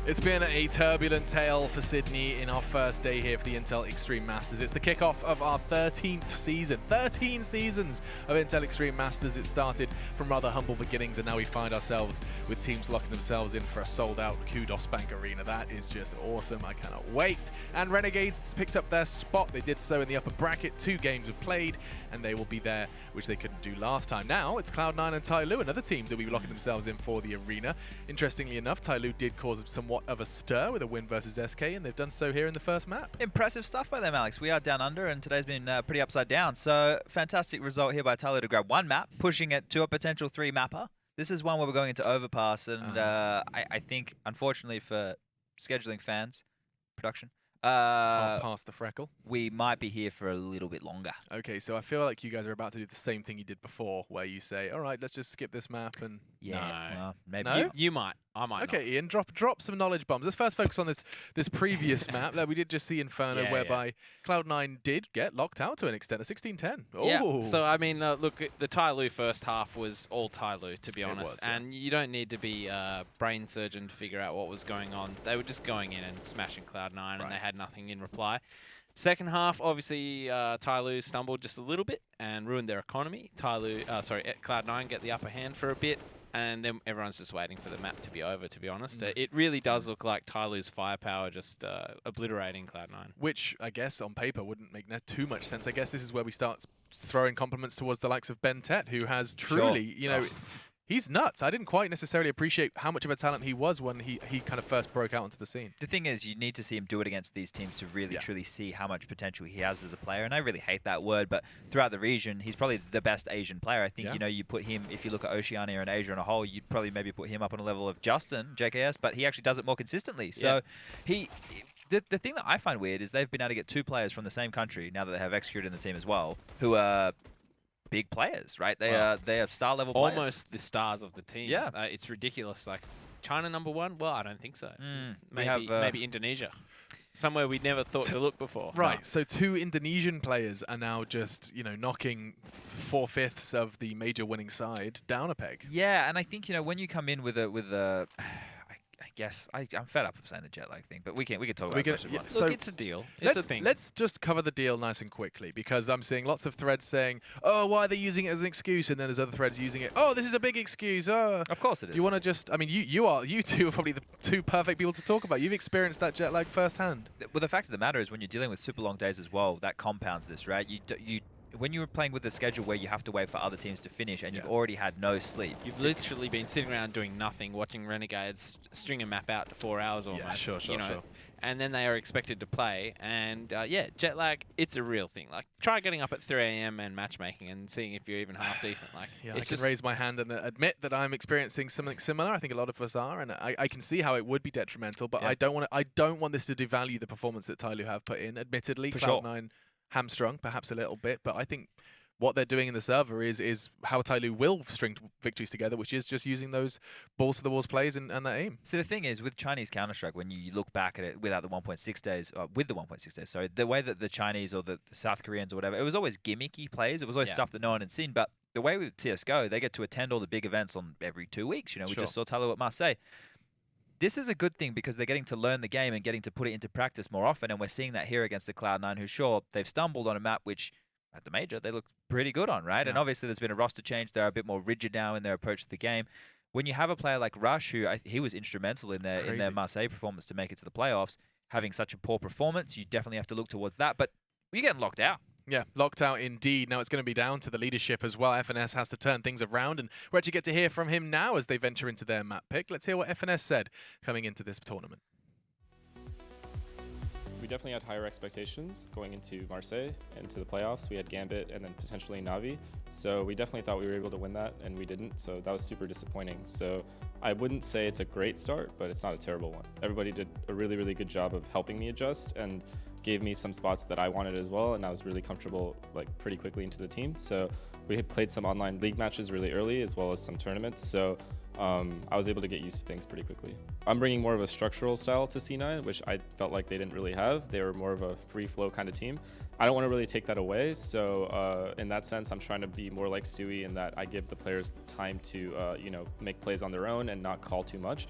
It's been a turbulent tale for Sydney in our first day here for the Intel Extreme Masters. It's the kickoff of our 13th season. 13 seasons of Intel Extreme Masters. It started from rather humble beginnings, and now we find ourselves with teams locking themselves in for a sold-out Qudos Bank Arena. That is just awesome. I cannot wait. And Renegades picked up their spot. They did so in the upper bracket. 2 games were played, and they will be there, which they couldn't do last time. Now it's Cloud9 and Tyloo, another team that will be locking themselves in for the arena. Interestingly enough, Tyloo did cause somewhat of a stir with a win versus SK, and they've done so here in the first map. Impressive stuff by them, Alex. We are down under, and today's been pretty upside down. So fantastic result here by Tyloo to grab 1 map, pushing it to a potential 3 mapper. This is one where we're going into Overpass, and I think, unfortunately for scheduling fans, production, Half past the freckle. we might be here for a little bit longer. Okay, so I feel like you guys are about to do the same thing you did before, where you say, all right, let's just skip this map and... Yeah, No. well, maybe. No? You might. I might not. Okay, Ian, drop some knowledge bombs. Let's first focus on this previous map that we did just see Inferno, Yeah, whereby Cloud9 did get locked out to an extent, a 16-10. Yeah. Oh. So I mean, look, the Tyloo first half was all Tyloo, to be honest, was, yeah. and you don't need to be a brain surgeon to figure out what was going on. They were just going in and smashing Cloud9, and they had nothing in reply. Second half, obviously, Tyloo stumbled just a little bit and ruined their economy. Cloud9 get the upper hand for a bit, and then everyone's just waiting for the map to be over, to be honest. It really does look like Tyloo's firepower just obliterating Cloud9. Which, I guess, on paper wouldn't make too much sense. I guess this is where we start throwing compliments towards the likes of Ben Tet, who has truly, you know... He's nuts. I didn't quite necessarily appreciate how much of a talent he was when he kind of first broke out onto the scene. The thing is, you need to see him do it against these teams to really, truly see how much potential he has as a player. And I really hate that word, but throughout the region, he's probably the best Asian player. I think, you know, you put him, if you look at Oceania and Asia on a whole, you'd probably maybe put him up on a level of Justin, JKS, but he actually does it more consistently. So the thing that I find weird is they've been able to get 2 players from the same country, now that they have Execute in the team as well, who are big players, right? They are star level players. Almost the stars of the team. Yeah. It's ridiculous. Like, China #1? Well, I don't think so. Maybe Indonesia. Somewhere we'd never thought to look before. Right, so 2 Indonesian players are now just, you know, knocking 4/5 of the major winning side down a peg. Yeah, and I think, you know, when you come in with a I guess I'm fed up of saying the jet lag thing, but we can talk about it. Look, it's a deal. It's a thing. Let's just cover the deal nice and quickly, because I'm seeing lots of threads saying, "Oh, why are they using it as an excuse?" And then there's other threads using it. "Oh, this is a big excuse." Oh, Of course it is. do you want to just? I mean, you 2 are probably the 2 perfect people to talk about. You've experienced that jet lag firsthand. Well, the fact of the matter is, when you're dealing with super long days as well, that compounds this, right? When you're playing with a schedule where you have to wait for other teams to finish and you've already had no sleep. You've literally been sitting around doing nothing, watching Renegades string a map out to 4 hours almost. Yeah, sure. And then they are expected to play. And jet lag, it's a real thing. Like, try getting up at 3 AM and matchmaking and seeing if you're even half decent. Like, Yeah, it's I can raise my hand and admit that I'm experiencing something similar. I think a lot of us are, and I can see how it would be detrimental. But I don't want this to devalue the performance that Tyloo have put in. Admittedly, Cloud9 hamstrung perhaps a little bit, but I think what they're doing in the server is how Tyloo will string victories together, which is just using those balls to the walls plays and that aim. So the thing is, with Chinese Counter-Strike, when you look back at it without the 1.6 days, with the 1.6 days, sorry, the way that the Chinese or the South Koreans or whatever, it was always gimmicky plays. It was always stuff that no one had seen. But the way with CSGO, they get to attend all the big events on every 2 weeks. You know, we just saw Tyloo at Marseille. This is a good thing because they're getting to learn the game and getting to put it into practice more often, and we're seeing that here against the Cloud9, who, sure, they've stumbled on a map which, at the major, they look pretty good on, right? Yeah. And obviously there's been a roster change. They're a bit more rigid now in their approach to the game. When you have a player like Rush, who he was instrumental in their Marseille performance to make it to the playoffs, having such a poor performance, you definitely have to look towards that. But you're getting locked out. Yeah, locked out indeed. Now it's going to be down to the leadership as well. FNS has to turn things around, and we're actually get to hear from him now as they venture into their map pick. Let's hear what FNS said coming into this tournament. We definitely had higher expectations going into Marseille, into the playoffs. We had Gambit and then potentially Navi. So we definitely thought we were able to win that, and we didn't. So that was super disappointing. So I wouldn't say it's a great start, but it's not a terrible one. Everybody did a really, really good job of helping me adjust and gave me some spots that I wanted as well, and I was really comfortable like pretty quickly into the team. So we had played some online league matches really early as well as some tournaments. So I was able to get used to things pretty quickly. I'm bringing more of a structural style to C9, which I felt like they didn't really have. They were more of a free flow kind of team. I don't want to really take that away. So in that sense, I'm trying to be more like Stewie in that I give the players time to, make plays on their own and not call too much.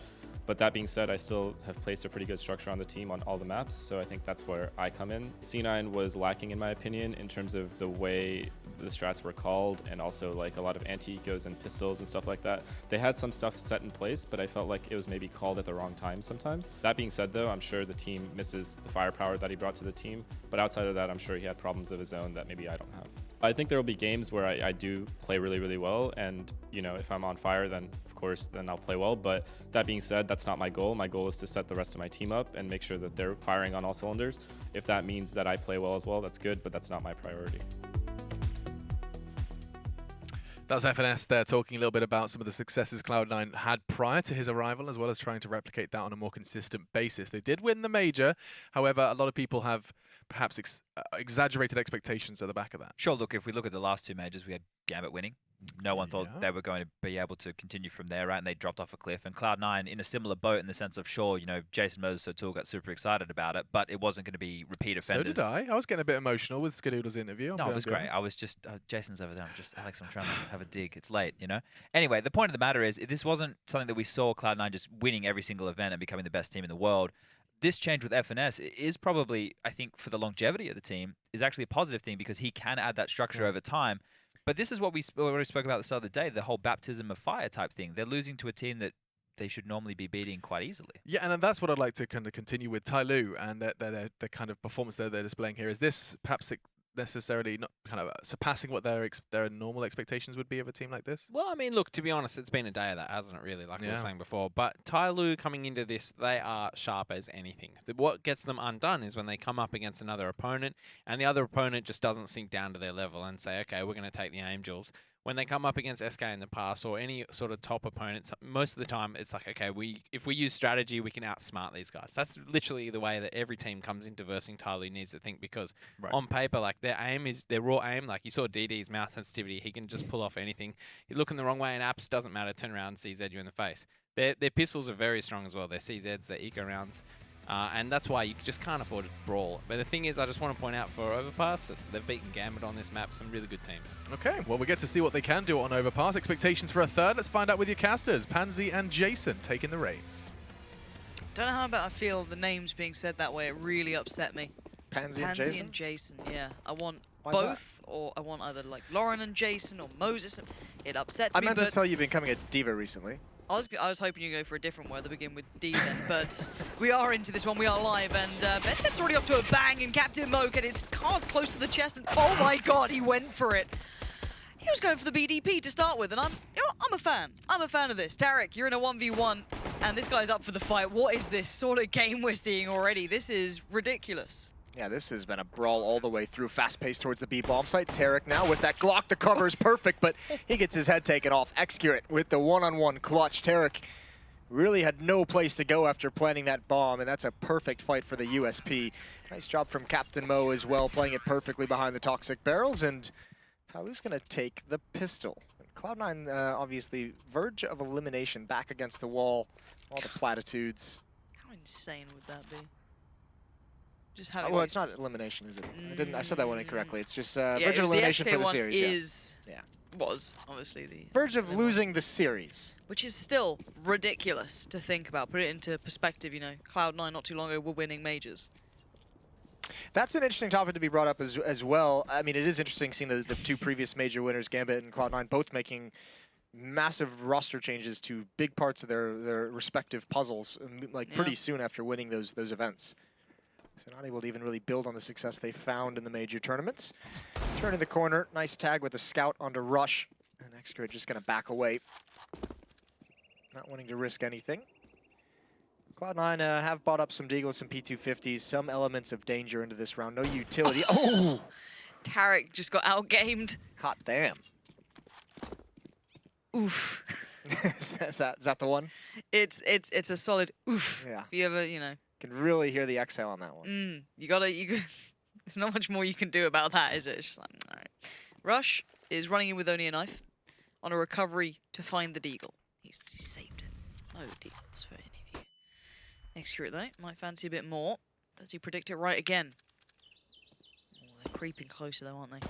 But that being said, I still have placed a pretty good structure on the team on all the maps, so I think that's where I come in. C9 was lacking, in my opinion, in terms of the way the strats were called, and also like a lot of anti-ecos and pistols and stuff like that. They had some stuff set in place, but I felt like it was maybe called at the wrong time sometimes. That being said though, I'm sure the team misses the firepower that he brought to the team, but outside of that, I'm sure he had problems of his own that maybe I don't have. I think there will be games where I do play really, really well, and you know, if I'm on fire, then of course, then I'll play well. But that being said, that's not my goal. My goal is to set the rest of my team up and make sure that they're firing on all cylinders. If that means that I play well as well, that's good, but that's not my priority. That's FNS there talking a little bit about some of the successes Cloud9 had prior to his arrival, as well as trying to replicate that on a more consistent basis. They did win the major. However, a lot of people have perhaps exaggerated expectations at the back of that. Sure, look, if we look at the last two majors, we had Gambit winning. No one thought they were going to be able to continue from there, right? And they dropped off a cliff. And Cloud9 in a similar boat in the sense of, sure, you know, Jason Moses O'Toole got super excited about it, but it wasn't going to be repeat offenders. So did I. I was getting a bit emotional with Skadoodle's interview. No, it was great. I was just, Jason's over there. I'm just, Alex, I'm trying to have a dig. It's late, you know? Anyway, the point of the matter is, this wasn't something that we saw Cloud9 just winning every single event and becoming the best team in the world. This change with FNS is probably, I think, for the longevity of the team, is actually a positive thing because he can add that structure over time. But this is what we already spoke about at the start of the day, the whole baptism of fire type thing. They're losing to a team that they should normally be beating quite easily. Yeah, and that's what I'd like to kind of continue with Tyloo and the kind of performance they're displaying here. Is this perhaps necessarily not kind of surpassing what their normal expectations would be of a team like this? Well, I mean, look, to be honest, it's been a day of that, hasn't it, really, like we were saying before. But Tyloo coming into this, they are sharp as anything. What gets them undone is when they come up against another opponent, and the other opponent just doesn't sink down to their level and say, okay, we're going to take the Angels. When they come up against SK in the past or any sort of top opponents, most of the time it's like, okay, if we use strategy, we can outsmart these guys. That's literally the way that every team comes into versing Tyloo needs to think, because on paper, like their raw aim, like you saw DD's mouse sensitivity, he can just pull off anything. You look in the wrong way in apps, doesn't matter, turn around and CZ you in the face. Their pistols are very strong as well, their CZs, their eco rounds. And that's why you just can't afford to brawl. But the thing is, I just want to point out for Overpass, they've beaten Gambit on this map, some really good teams. Okay, well, we get to see what they can do on Overpass. Expectations for a third. Let's find out with your casters. Pansy and Jason taking the reins. Don't know how about I feel the names being said that way. It really upset me. Pansy and Jason, yeah. I want both, or I want either like Lauren and Jason or Moses. It upsets me. I meant to tell you've been becoming a diva recently. I was hoping you'd go for a different word that begin with D then, but we are into this one, we are live, and Ben's already off to a bang, and Captain Mo getting its cards close to the chest, and oh my god, he went for it. He was going for the BDP to start with, and I'm a fan. I'm a fan of this. Tarek, you're in a 1v1, and this guy's up for the fight. What is this sort of game we're seeing already? This is ridiculous. Yeah, this has been a brawl all the way through. Fast pace towards the B bomb site. Tarek now with that Glock. The cover is perfect, but he gets his head taken off. Excurate with the one-on-one clutch. Tarek really had no place to go after planting that bomb, and that's a perfect fight for the USP. Nice job from Captain Mo as well, playing it perfectly behind the toxic barrels, and Tyloo's going to take the pistol. Cloud9 obviously verge of elimination, back against the wall. All the platitudes. How insane would that be? Just well, it's not elimination, is it? I said that one incorrectly. It's just verge of elimination for the series. Was obviously the verge of losing the series, which is still ridiculous to think about. Put it into perspective, you know, Cloud9 not too long ago were winning majors. That's an interesting topic to be brought up as well. I mean, it is interesting seeing the two previous major winners, Gambit and Cloud9, both making massive roster changes to big parts of their respective puzzles, like pretty soon after winning those events. So not able to even really build on the success they found in the major tournaments. Turning the corner, nice tag with the scout onto Rush. And Excurate just going to back away. Not wanting to risk anything. Cloud9 have bought up some Deagles, some P250s, some elements of danger into this round. No utility. Oh! Tarek just got outgamed. Hot damn. Oof. is that the one? It's a solid oof. Yeah. If you ever, you know. Can really hear the exhale on that one. There's not much more you can do about that, is it? It's just like, all right. Rush is running in with only a knife on a recovery to find the Deagle. He's saved it. No Deagles for any of you. Excurate though, might fancy a bit more. Does he predict it right again? Oh, they're creeping closer though, aren't they?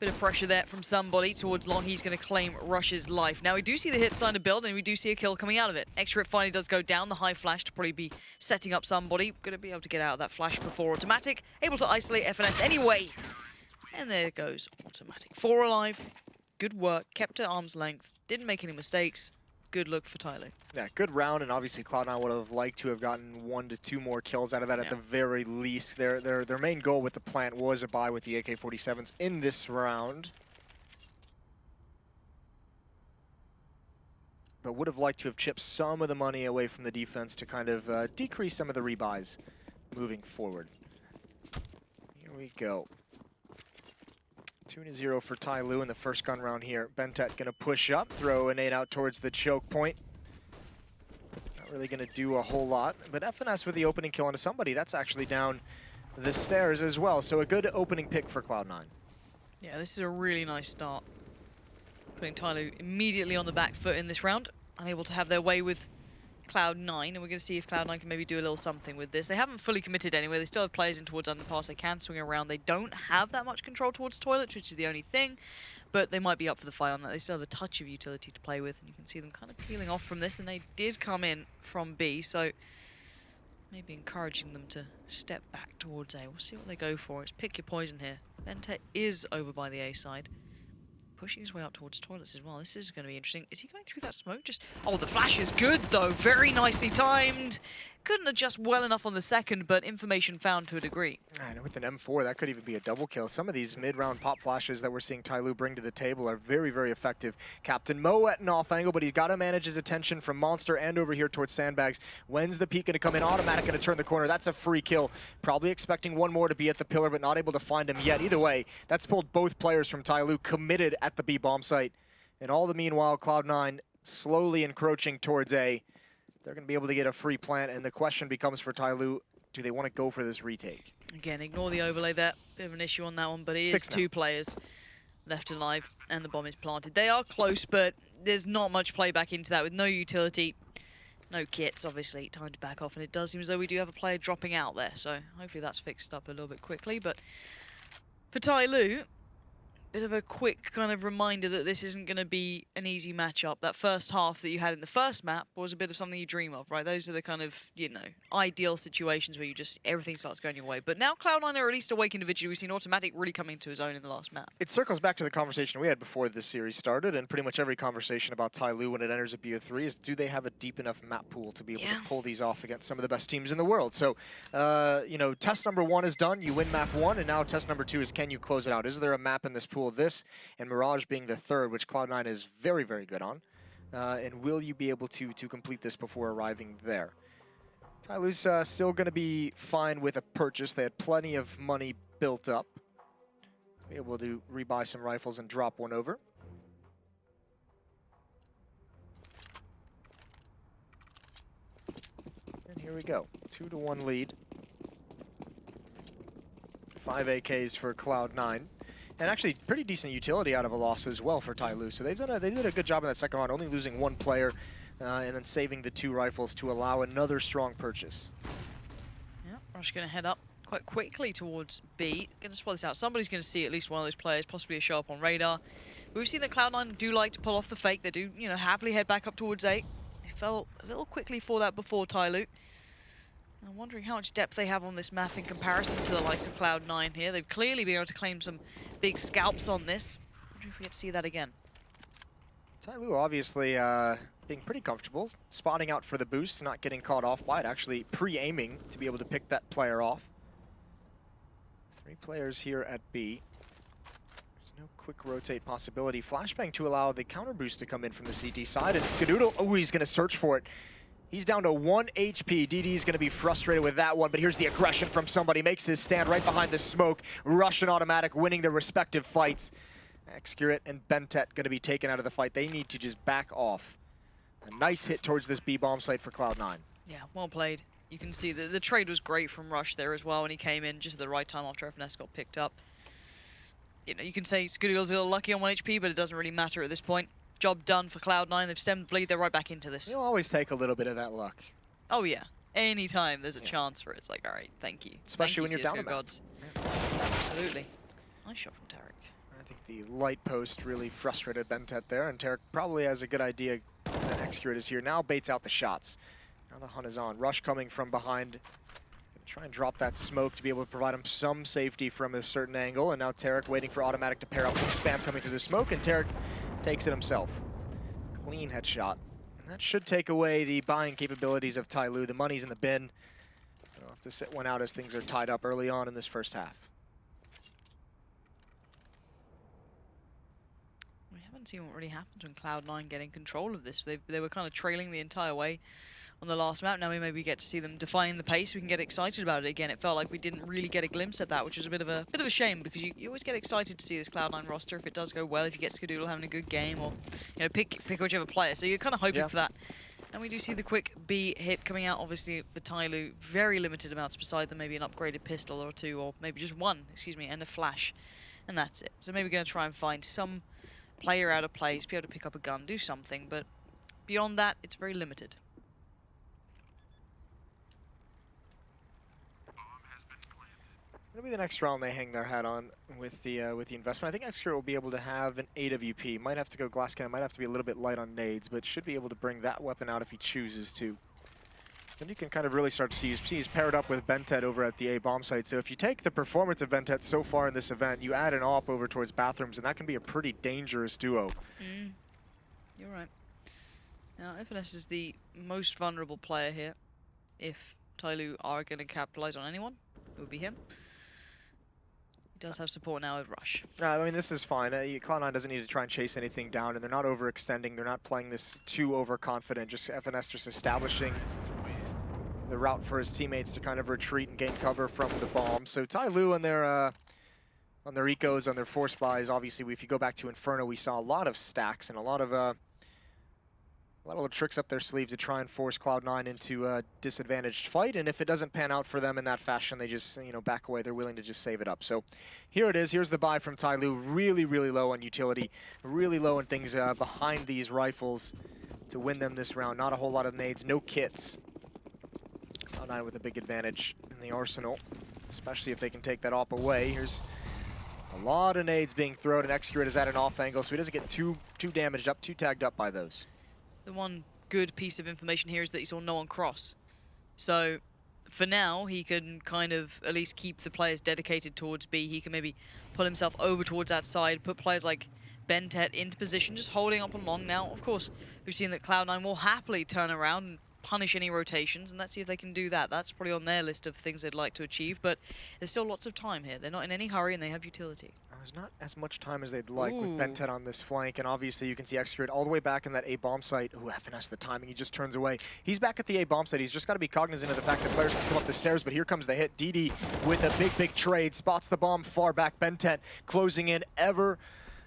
Bit of pressure there from somebody towards Long. He's going to claim Rush's life. Now, we do see the hit starting to build, and we do see a kill coming out of it. Extra hit finally does go down. The high flash to probably be setting up somebody. Going to be able to get out of that flash before automatic. Able to isolate FNS anyway. And there goes automatic. 4 alive. Good work. Kept at arm's length. Didn't make any mistakes. Good look for Tyloo. Yeah, good round, and obviously Cloud9 would have liked to have gotten 1 to 2 more kills out of that at the very least. Their main goal with the plant was a buy with the AK-47s in this round. But would have liked to have chipped some of the money away from the defense to kind of decrease some of the rebuys moving forward. Here we go. 2-0 for Tyloo in the first gun round here. Bentet gonna push up, throw a nade out towards the choke point. Not really gonna do a whole lot, but FNS with the opening kill onto somebody. That's actually down the stairs as well, so a good opening pick for Cloud9. Yeah, this is a really nice start. Putting Tyloo immediately on the back foot in this round. Unable to have their way with Cloud9, and we're going to see if Cloud9 can maybe do a little something with this. They haven't fully committed anyway. They still have players in towards Underpass. They can swing around. They don't have that much control towards Toilets, which is the only thing, but they might be up for the fight on that. They still have a touch of utility to play with, and you can see them kind of peeling off from this, and they did come in from B, so maybe encouraging them to step back towards A. We'll see what they go for. It's pick your poison here. Bentet is over by the A side. Pushing his way up towards Toilets as well. This is going to be interesting. Is he going through that smoke? Oh, the flash is good, though. Very nicely timed. Couldn't adjust well enough on the second, but information found to a degree. And with an M4, that could even be a double kill. Some of these mid-round pop flashes that we're seeing Tyloo bring to the table are very, very effective. Captain Mo at an off angle, but he's got to manage his attention from Monster and over here towards Sandbags. When's the peak going to come in? Automatic going to turn the corner. That's a free kill. Probably expecting one more to be at the pillar, but not able to find him yet. Either way, that's pulled both players from Tyloo committed at the B bomb site. And all the meanwhile, Cloud9 slowly encroaching towards A. They're going to be able to get a free plant, and the question becomes for Tyloo, do they want to go for this retake? Again, ignore the overlay there. Bit of an issue on that one, but it is 2 players left alive, and the bomb is planted. They are close, but there's not much play back into that with no utility, no kits, obviously. Time to back off, and it does seem as though we do have a player dropping out there, so hopefully that's fixed up a little bit quickly. But for Tyloo, bit of a quick kind of reminder that this isn't going to be an easy matchup. That first half that you had in the first map was a bit of something you dream of, right? Those are the kind of, you know, ideal situations where you just, everything starts going your way. But now Cloud9 are at least awake individually. We've seen Automatic really come into his own in the last map. It circles back to the conversation we had before this series started, and pretty much every conversation about Tyloo when it enters a BO3 is, do they have a deep enough map pool to be able to pull these off against some of the best teams in the world? So, you know, test number 1 is done. You win map 1, and now test number 2 is, can you close it out? Is there a map in this pool? This and Mirage being the third, which Cloud9 is very, very good on. And will you be able to complete this before arriving there? Tyloo's still going to be fine with a purchase. They had plenty of money built up. Be able to rebuy some rifles and drop one over. And here we go. 2-1 lead. 5 AKs for Cloud9. And actually, pretty decent utility out of a loss as well for Tyloo. So they did a good job in that second round, only losing 1 player and then saving the 2 rifles to allow another strong purchase. Yeah, Rush going to head up quite quickly towards B. Going to spot this out. Somebody's going to see at least one of those players, possibly show up on radar. But we've seen that Cloud9 do like to pull off the fake. They do, you know, happily head back up towards A. They fell a little quickly for that before Tyloo. I'm wondering how much depth they have on this map in comparison to the likes of Cloud9 here. They've clearly been able to claim some big scalps on this. I wonder if we get to see that again. Tyloo obviously being pretty comfortable, spotting out for the boost, not getting caught off by it, actually pre-aiming to be able to pick that player off. 3 players here at B. There's no quick rotate possibility. Flashbang to allow the counter boost to come in from the CT side, and Skadoodle, oh, he's going to search for it. He's down to 1 HP. DD's going to be frustrated with that one, but here's the aggression from somebody. Makes his stand right behind the smoke. Rush and Automatic winning their respective fights. Excurate and Bentet going to be taken out of the fight. They need to just back off. A nice hit towards this B-bomb site for Cloud9. Yeah, well played. You can see the trade was great from Rush there as well when he came in just at the right time after FNS got picked up. You know, you can say Skadoodle's a little lucky on 1 HP, but it doesn't really matter at this point. Job done for Cloud9. They've stemmed the bleed. They're right back into this. You'll always take a little bit of that luck. Oh, yeah. Anytime there's a chance for it, it's like, all right, thank you. Especially Thank when you, you're down CS:GO a map. gods. Absolutely. Nice shot from Tarek. think the light post really frustrated Bentet there, and Tarek probably has a good idea that Execute is here. Now baits out the shots. Now the hunt is on. Rush coming from behind. Gonna try and drop that smoke to be able to provide him some safety from a certain angle, and now Tarek waiting for automatic to pair up with spam coming through the smoke, and Tarek takes it himself. Clean headshot. And that should take away the buying capabilities of Tyloo. The money's in the bin. They'll have to sit one out as things are tied up early on in this first half. We haven't seen what really happened when Cloud9 getting control of this. They were kind of trailing the entire way on the last map. Now we maybe get to see them defining the pace. We can get excited about it again. It felt like we didn't really get a glimpse at that, which is a bit of a shame, because you always get excited to see this Cloud9 roster if it does go well, if you get Skadoodle having a good game, or pick whichever player. So you're kind of hoping for that. And we do see the quick B hit coming out, obviously, for Tyloo. Very limited amounts beside them, maybe an upgraded pistol or two, or maybe just one, and a flash. And that's it. So maybe going to try and find some player out of place, be able to pick up a gun, do something, but beyond that, it's very limited. It'll be the next round they hang their hat on with the investment. I think Extra will be able to have an AWP. Might have to go glass cannon, might have to be a little bit light on nades, but should be able to bring that weapon out if he chooses to. Then you can kind of really start to see he's paired up with Bentet over at the A bomb site. So if you take the performance of Bentet so far in this event, you add an AWP over towards bathrooms, and that can be a pretty dangerous duo. You're right. Now, epicness is the most vulnerable player here. If Tyloo are going to capitalize on anyone, it would be him. He does have support now with Rush. I mean, this is fine. Cloud9 doesn't need to try and chase anything down, and they're not overextending. They're not playing this too overconfident. Just FNS just establishing the route for his teammates to kind of retreat and gain cover from the bomb. So Tyloo on their ecos, on their force buys, obviously, if you go back to Inferno, we saw a lot of stacks and a lot of tricks up their sleeve to try and force Cloud9 into a disadvantaged fight, and if it doesn't pan out for them in that fashion, they just, back away. They're willing to just save it up. So here it is. Here's the buy from Tyloo. Really, really low on utility. Really low on things behind these rifles to win them this round. Not a whole lot of nades. No kits. Cloud9 with a big advantage in the arsenal, especially if they can take that AWP away. Here's a lot of nades being thrown, and Execute is at an off angle, so he doesn't get too damaged up, too tagged up by those. The one good piece of information here is that he saw no one cross. So for now, he can kind of at least keep the players dedicated towards B. He can maybe pull himself over towards that side, put players like Bentet into position, just holding up on long. Now, of course, we've seen that Cloud9 will happily turn around and punish any rotations, and let's see if they can do that. That's probably on their list of things they'd like to achieve, but there's still lots of time here. They're not in any hurry, and they have utility. There's not as much time as they'd like with Bentet on this flank, and obviously you can see Execute all the way back in that A bomb site. Ooh, FNS the timing, he just turns away. He's back at the A bomb site. He's just got to be cognizant of the fact that players can come up the stairs, but here comes the hit. DD with a big trade, spots the bomb far back. Bentet closing in ever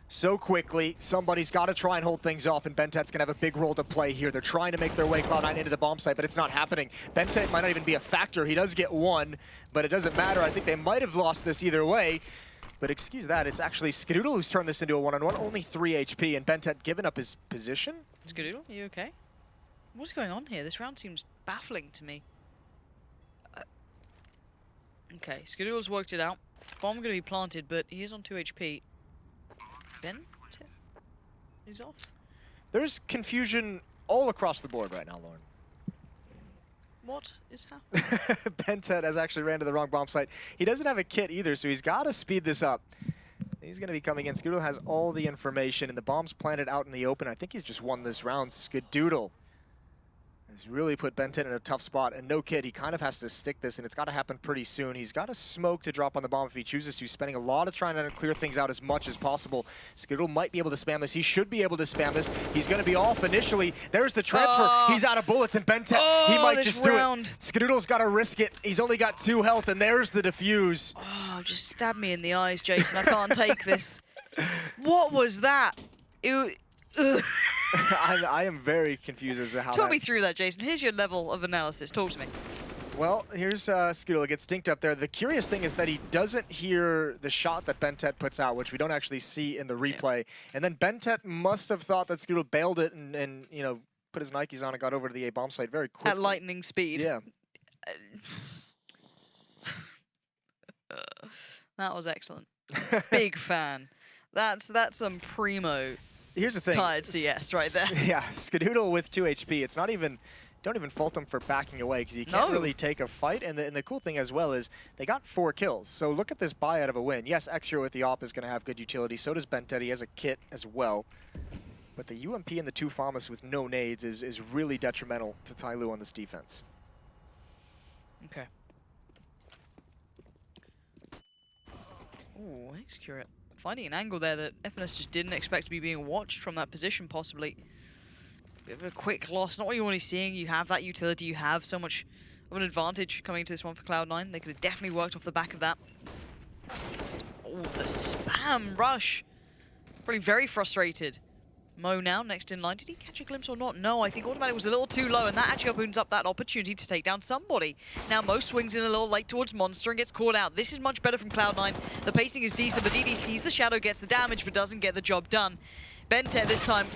so quickly. Somebody's got to try and hold things off, and Bentet's going to have a big role to play here. They're trying to make their way, Cloud9, into the bomb site, but it's not happening. Bentet might not even be a factor. He does get one, but it doesn't matter. I think they might have lost this either way. But excuse that, it's actually Skadoodle who's turned this into a one-on-one. Only 3 HP, and Bentet giving up his position. Skadoodle, are you okay? What's going on here? This round seems baffling to me. Okay, Skadoodle's worked it out. Bomb going to be planted, but he is on 2 HP. Bentet? He's off. There's confusion all across the board right now, Lauren. What is happening? Bentet has actually ran to the wrong bomb site. He doesn't have a kit either, so he's got to speed this up. He's going to be coming in. Skadoodle has all the information, and the bomb's planted out in the open. I think he's just won this round. Skadoodle has really put Bentet in a tough spot, and no kid, he kind of has to stick this, and it's got to happen pretty soon. He's got a smoke to drop on the bomb if he chooses to, spending a lot of trying to clear things out as much as possible. Skadoodle might be able to spam this. He should be able to spam this. He's going to be off initially. There's the transfer. He's out of bullets, and Bentet, he might just do it. Skadoodle's got to risk it. He's only got 2 health, and there's the defuse. Oh, just stab me in the eyes, Jason. I can't take this. What was that? I am very confused as to how Talk me through that, Jason. Here's your level of analysis. Talk to me. Well, here's Skadoodle gets dinked up there. The curious thing is that he doesn't hear the shot that Bentet puts out, which we don't actually see in the replay. Yeah. And then Bentet must have thought that Skadoodle bailed it and put his Nikes on and got over to the A bomb site very quickly. At lightning speed. Yeah. That was excellent. Big fan. That's some primo Here's the thing. tired CS right there. Yeah, Skadoodle with 2 HP. It's not even, don't even fault him for backing away because he can't really take a fight. And the cool thing as well is they got 4 kills. So look at this buy out of a win. Yes, Extra with the op is going to have good utility. So does Bentet. He has a kit as well. But the UMP and the 2 Famas with no nades is really detrimental to Tyloo on this defense. Okay. Ooh, Excurate. Finding an angle there that epicness just didn't expect to be being watched from that position, possibly. Bit of a quick loss. Not what you want to be seeing. You have that utility. You have so much of an advantage coming into this one for Cloud9. They could have definitely worked off the back of that. Oh, the spam rush. Probably very frustrated. Mo now, next in line. Did he catch a glimpse or not? No, I think Automatic was a little too low, and that actually opens up that opportunity to take down somebody. Now, Mo swings in a little late towards Monster and gets caught out. This is much better from Cloud9. The pacing is decent, but DD sees the Shadow, gets the damage, but doesn't get the job done. Bentet this time,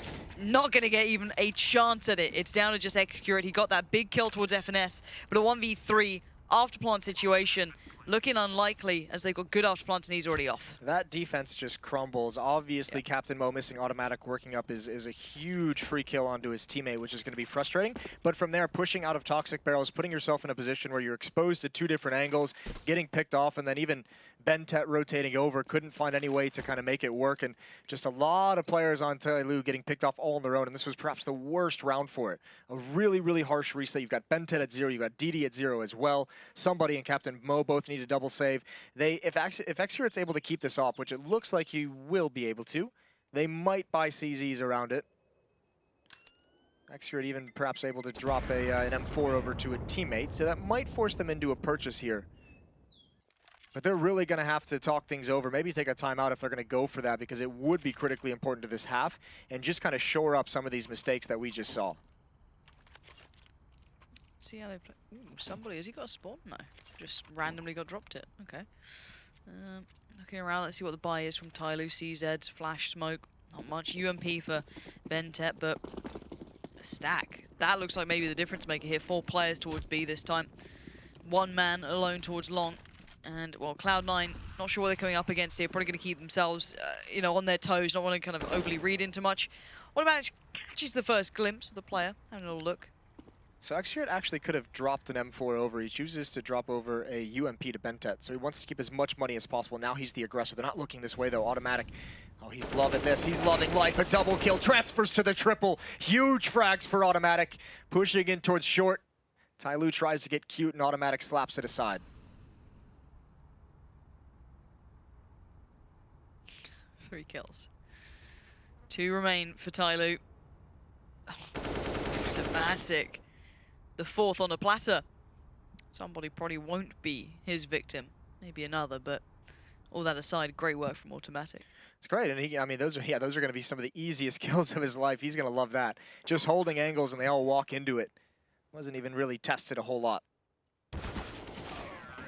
not going to get even a chance at it. It's down to just Execute. He got that big kill towards FNS, but a 1v3 after plant situation. Looking unlikely as they've got good after plants and he's already off. That defense just crumbles. Obviously, Captain Mo missing Automatic working up is a huge free kill onto his teammate, which is going to be frustrating. But from there, pushing out of Toxic Barrels, putting yourself in a position where you're exposed to 2 different angles, getting picked off, and then even Bentet rotating over, couldn't find any way to kind of make it work. And just a lot of players on Tyloo getting picked off all on their own, and this was perhaps the worst round for it. A really, really harsh reset. You've got Bentet at 0, you've got DD at 0 as well. Somebody and Captain Mo both need a double save. If Excurate's able to keep this off, which it looks like he will be able to, they might buy CZs around it. Execurate even perhaps able to drop an M4 over to a teammate, so that might force them into a purchase here. But they're really going to have to talk things over, maybe take a timeout if they're going to go for that, because it would be critically important to this half, and just kind of shore up some of these mistakes that we just saw. See how they play. Ooh, somebody, has he got a spawn? No, just randomly got dropped it. Okay. Looking around, let's see what the buy is from Tyloo. CZs, flash smoke, not much. UMP for Bentet, but a stack. That looks like maybe the difference maker here. 4 players towards B this time. 1 man alone towards long. And, well, Cloud9, not sure what they're coming up against here. Probably going to keep themselves, you know, on their toes. Not want to kind of overly read into much. Automatic catches the first glimpse of the player. Having a little look. So Execurate actually could have dropped an M4 over. He chooses to drop over a UMP to Bentet. So he wants to keep as much money as possible. Now he's the aggressor. They're not looking this way, though. Automatic. Oh, he's loving this. He's loving life. A double kill. Transfers to the triple. Huge frags for Automatic. Pushing in towards short. Tyloo tries to get cute, and Automatic slaps it aside. 3 kills. 2 remain for Tyloo. Oh, Automatic. The 4th on a platter. Somebody probably won't be his victim. Maybe another, but all that aside, great work from Automatic. It's great, and I mean, those are going to be some of the easiest kills of his life. He's going to love that. Just holding angles, and they all walk into it. Wasn't even really tested a whole lot.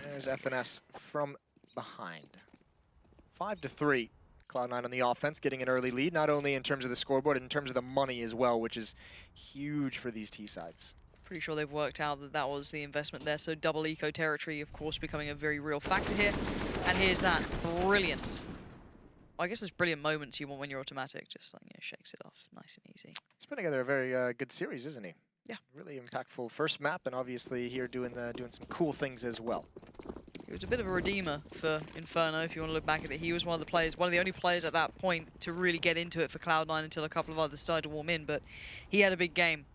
There's FNS from behind. 5-3. Cloud9 on the offense, getting an early lead, not only in terms of the scoreboard, in terms of the money as well, which is huge for these T-sides. Pretty sure they've worked out that that was the investment there. So double eco territory, of course, becoming a very real factor here. And here's that brilliant. Well, I guess there's brilliant moments you want when you're Automatic. Just like, you know, shakes it off nice and easy. He's put together a very good series, isn't he? Yeah. Really impactful first map, and obviously here doing some cool things as well. He was a bit of a redeemer for Inferno, if you want to look back at it. He was one of the only players at that point to really get into it for Cloud9 until a couple of others started to warm in, but he had a big game.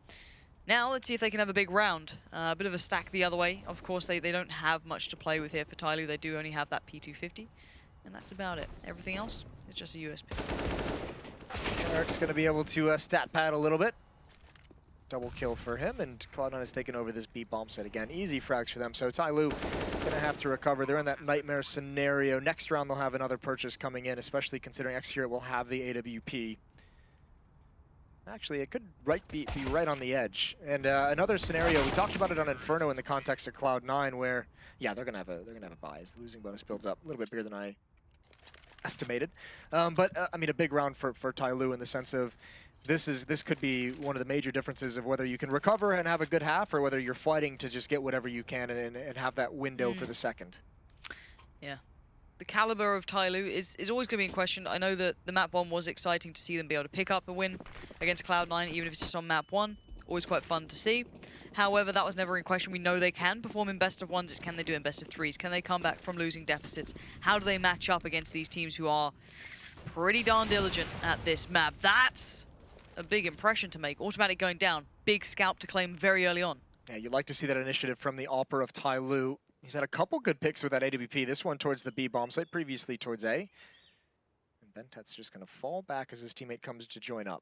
Now, let's see if they can have a big round. A bit of a stack the other way. Of course, they don't have much to play with here for Tyloo. They do only have that P250, and that's about it. Everything else is just a USP. Eric's going to be able to stat pad a little bit. Double kill for him, and Cloud9 has taken over this B bomb set again. Easy frags for them, so Tyloo gonna have to recover. They're in that nightmare scenario. Next round they'll have another purchase coming in, especially considering Execurate will have the AWP. Actually, it could be right on the edge. And another scenario, we talked about it on Inferno in the context of Cloud9, where yeah, they're gonna have a buy. The losing bonus builds up a little bit bigger than I estimated. But I mean, a big round for Tyloo in the sense of this could be one of the major differences of whether you can recover and have a good half, or whether you're fighting to just get whatever you can and have that window for the second. Yeah. the caliber of Tyloo is always going to be in question. I know that the map 1 was exciting to see them be able to pick up a win against Cloud9, even if it's just on map 1. Always quite fun to see. However, that was never in question. We know they can perform in best of 1s. It's can they do it in best of 3s? Can they come back from losing deficits? How do they match up against these teams who are pretty darn diligent at this map? That's a big impression to make. Automatic going down. Big scalp to claim very early on. Yeah, you'd like to see that initiative from the Opera of Tyloo. He's had a couple good picks with that AWP. This one towards the B bomb site, previously towards A. And Bentet's just going to fall back as his teammate comes to join up.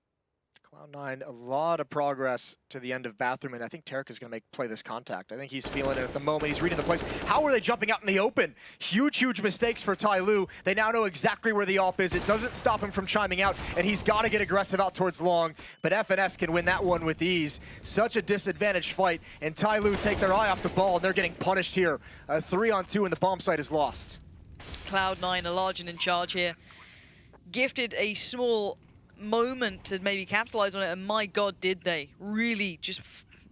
Cloud9, a lot of progress to the end of Bathroom, and I think Tarek is going to play this contact. I think he's feeling it at the moment. He's reading the place. How are they jumping out in the open? Huge mistakes for Tyloo. They now know exactly where the AWP is. It doesn't stop him from chiming out, and he's got to get aggressive out towards long, but FNS can win that one with ease. Such a disadvantaged fight, and Tyloo take their eye off the ball, and they're getting punished here. 3-on-2, and the bomb site is lost. Cloud9 are large and in charge here. Gifted a small moment to maybe capitalize on it, and my god did they. Really just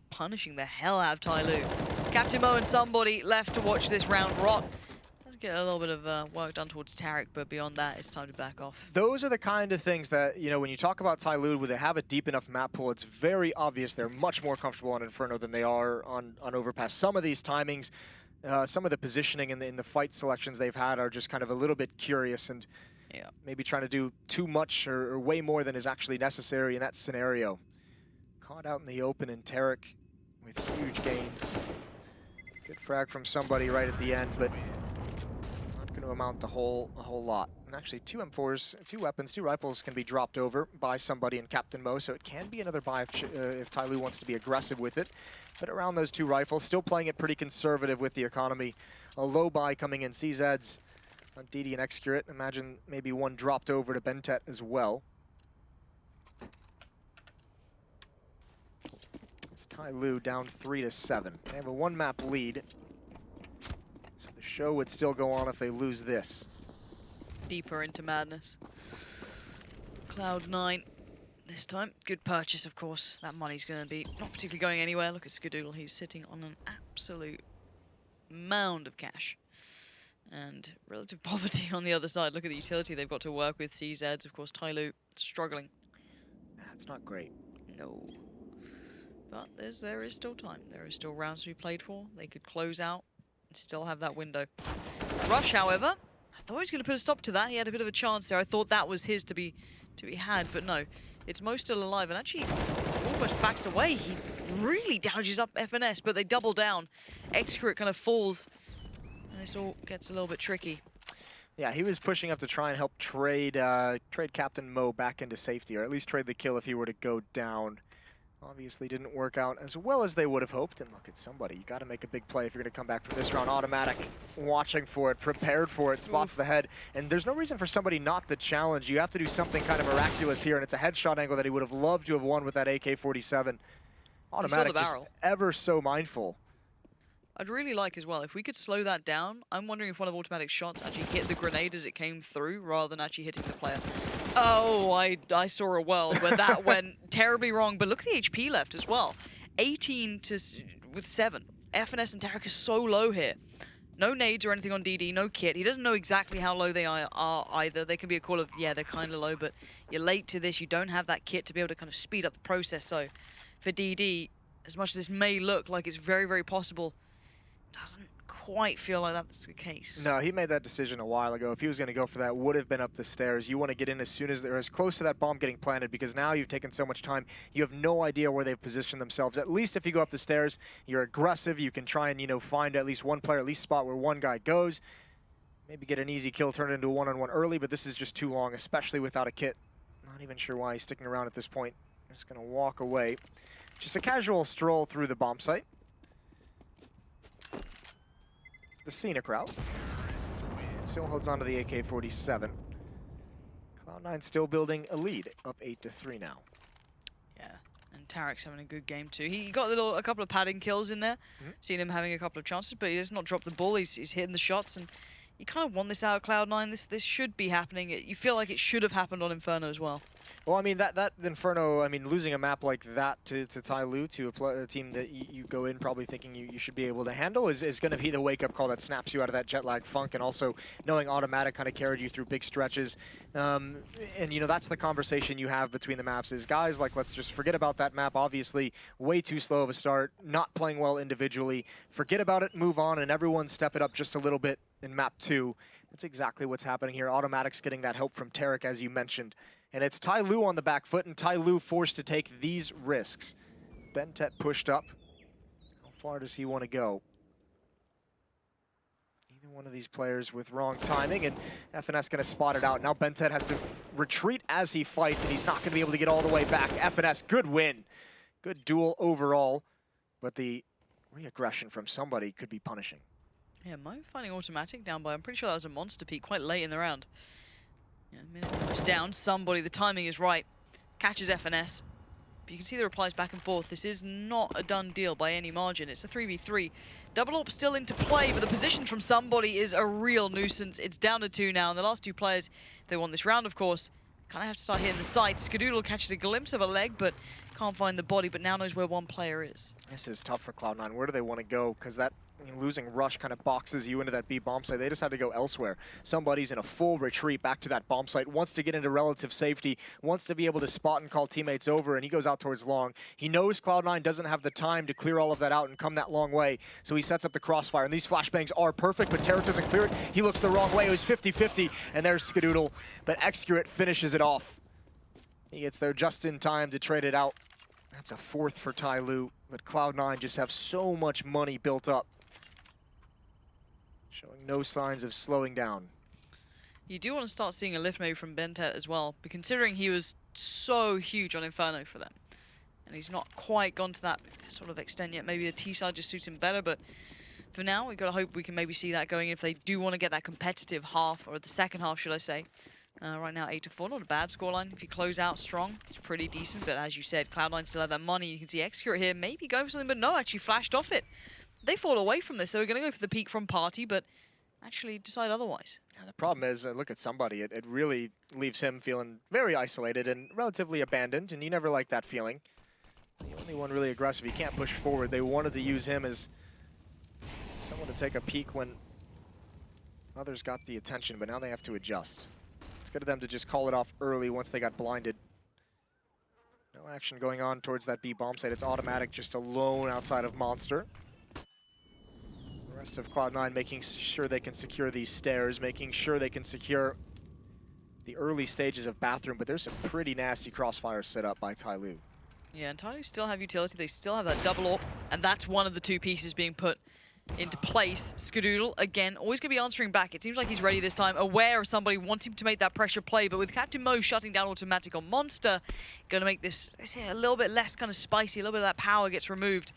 punishing the hell out of Tyloo. Captain Mo and somebody left to watch this round rot. Let's get a little bit of work done towards Tarek, but beyond that it's time to back off. Those are the kind of things that, you know, when you talk about Tyloo, where they have a deep enough map pool, it's very obvious they're much more comfortable on Inferno than they are on Overpass. Some of these timings, some of the positioning in the fight selections they've had are just kind of a little bit curious, and yeah, maybe trying to do too much or way more than is actually necessary in that scenario. Caught out in the open, and Tarek with huge gains. Good frag from somebody right at the end, but not going to amount to a whole lot. And actually, 2 M4s, 2 weapons, 2 rifles can be dropped over by somebody in Captain Mo, so it can be another buy if Tyloo wants to be aggressive with it. But around those 2 rifles, still playing it pretty conservative with the economy. A low buy coming in. CZs on DD and Excurate. Imagine maybe one dropped over to Bentet as well. It's Tyloo down 3-7. They have a 1-map lead. So the show would still go on if they lose this. Deeper into madness. Cloud9 this time. Good purchase, of course. That money's going to be not particularly going anywhere. Look at Skadoodle. He's sitting on an absolute mound of cash. And relative poverty on the other side. Look at the utility they've got to work with. CZs, of course, Tyloo struggling. That's not great. No. But there is still time. There is still rounds to be played for. They could close out and still have that window. Rush, however, I thought he was going to put a stop to that. He had a bit of a chance there. I thought that was his to be had, but no. It's Mo still alive, and actually almost backs away. He really damages up FNS, but they double down. Excurate kind of falls. This all gets a little bit tricky. Yeah, he was pushing up to try and help trade Captain Mo back into safety, or at least trade the kill if he were to go down. Obviously didn't work out as well as they would have hoped. And look at somebody. You got to make a big play if you're going to come back from this round. Automatic, watching for it, prepared for it, spots the head. And there's no reason for somebody not to challenge. You have to do something kind of miraculous here, and it's a headshot angle that he would have loved to have won with that AK-47. Automatic, just ever so mindful. I'd really like as well, if we could slow that down. I'm wondering if one of Automatic's shots actually hit the grenade as it came through rather than actually hitting the player. Oh, I saw a world where that went terribly wrong, but look at the HP left as well. 18 with 7. FNS and Tarek are so low here. No nades or anything on DD, no kit. He doesn't know exactly how low they are either. They can be a call of, yeah, they're kind of low, but you're late to this. You don't have that kit to be able to kind of speed up the process. So for DD, as much as this may look like it's very, very possible, doesn't quite feel like that's the case. No, he made that decision a while ago. If he was going to go for that, would have been up the stairs. You want to get in as soon as they're as close to that bomb getting planted, because now you've taken so much time. You have no idea where they've positioned themselves. At least if you go up the stairs, you're aggressive. You can try and, you know, find at least one player, at least spot where one guy goes. Maybe get an easy kill, turn it into a one-on-one early, but this is just too long, especially without a kit. Not even sure why he's sticking around at this point. Just going to walk away. Just a casual stroll through the bomb site. The scenic route. Still holds on to the AK-47. Cloud9 still building a lead, up 8-3 now. Yeah, and Tarek's having a good game too. He got a couple of padding kills in there. Seen him having a couple of chances, but he does not drop the ball. He's hitting the shots, and you kind of want this out of Cloud9. This should be happening. You feel like it should have happened on Inferno as well. Well, I mean, that Inferno, I mean, losing a map like that to Tyloo, to a team that you go in probably thinking you should be able to handle is going to be the wake-up call that snaps you out of that jet lag funk, and also knowing Automatic kind of carried you through big stretches. And, you know, that's the conversation you have between the maps is, guys, like, let's just forget about that map. Obviously, way too slow of a start, not playing well individually. Forget about it, move on, and everyone step it up just a little bit in map 2. That's exactly what's happening here. Automatic's getting that help from Tarek, as you mentioned. And it's Tyloo on the back foot, and Tyloo forced to take these risks. Bentet pushed up. How far does he want to go? Either one of these players with wrong timing, and FNS going to spot it out. Now Bentet has to retreat as he fights, and he's not going to be able to get all the way back. FNS, good win. Good duel overall, but the re-aggression from somebody could be punishing. Yeah, Mo finding Automatic down by, I'm pretty sure that was a monster peak quite late in the round. Yeah, minute goes down, somebody, the timing is right, catches FNS. But you can see the replies back and forth. This is not a done deal by any margin. It's a 3v3. Double AWP still into play, but the position from somebody is a real nuisance. It's down to 2 now, and the last 2 players, if they want this round, of course, kind of have to start hitting the sights. Skadoodle catches a glimpse of a leg, but can't find the body, but now knows where one player is. This is tough for Cloud9. Where do they want to go? Because that losing rush kind of boxes you into that B bomb site. They just had to go elsewhere. Somebody's in a full retreat back to that bomb site, wants to get into relative safety, wants to be able to spot and call teammates over, and he goes out towards long. He knows Cloud9 doesn't have the time to clear all of that out and come that long way, so he sets up the crossfire, and these flashbangs are perfect, but Tarek doesn't clear it. He looks the wrong way. It was 50-50, and there's Skadoodle, but Excurate finishes it off. He gets there just in time to trade it out. That's a 4th for Tyloo, but Cloud9 just have so much money built up. Showing no signs of slowing down. You do want to start seeing a lift maybe from Bentet as well, but considering he was so huge on Inferno for them, and he's not quite gone to that sort of extent yet. Maybe the T side just suits him better, but for now, we've got to hope we can maybe see that going if they do want to get that competitive half, or the second half, should I say. Right now, 8-4, not a bad scoreline. If you close out strong, it's pretty decent, but as you said, Cloud9 still have that money. You can see Excurate here, maybe go for something, but no, actually flashed off it. They fall away from this, so we're going to go for the peak from Party, but actually decide otherwise. Yeah, the problem is, look at somebody. It really leaves him feeling very isolated and relatively abandoned, and you never like that feeling. The only one really aggressive. He can't push forward. They wanted to use him as someone to take a peek when others got the attention, but now they have to adjust. It's good of them to just call it off early once they got blinded. No action going on towards that B bomb site. It's Automatic just alone outside of Monster. The rest of Cloud9 making sure they can secure these stairs, making sure they can secure the early stages of Bathroom, but there's some pretty nasty crossfires set up by Tyloo. Yeah, and Tyloo still have utility. They still have that double AWP, and that's one of the 2 pieces being put into place. Skadoodle, again, always going to be answering back. It seems like he's ready this time, aware of somebody wanting to make that pressure play, but with Captain Mo shutting down Automatic on Monster, going to make this a little bit less kind of spicy, a little bit of that power gets removed.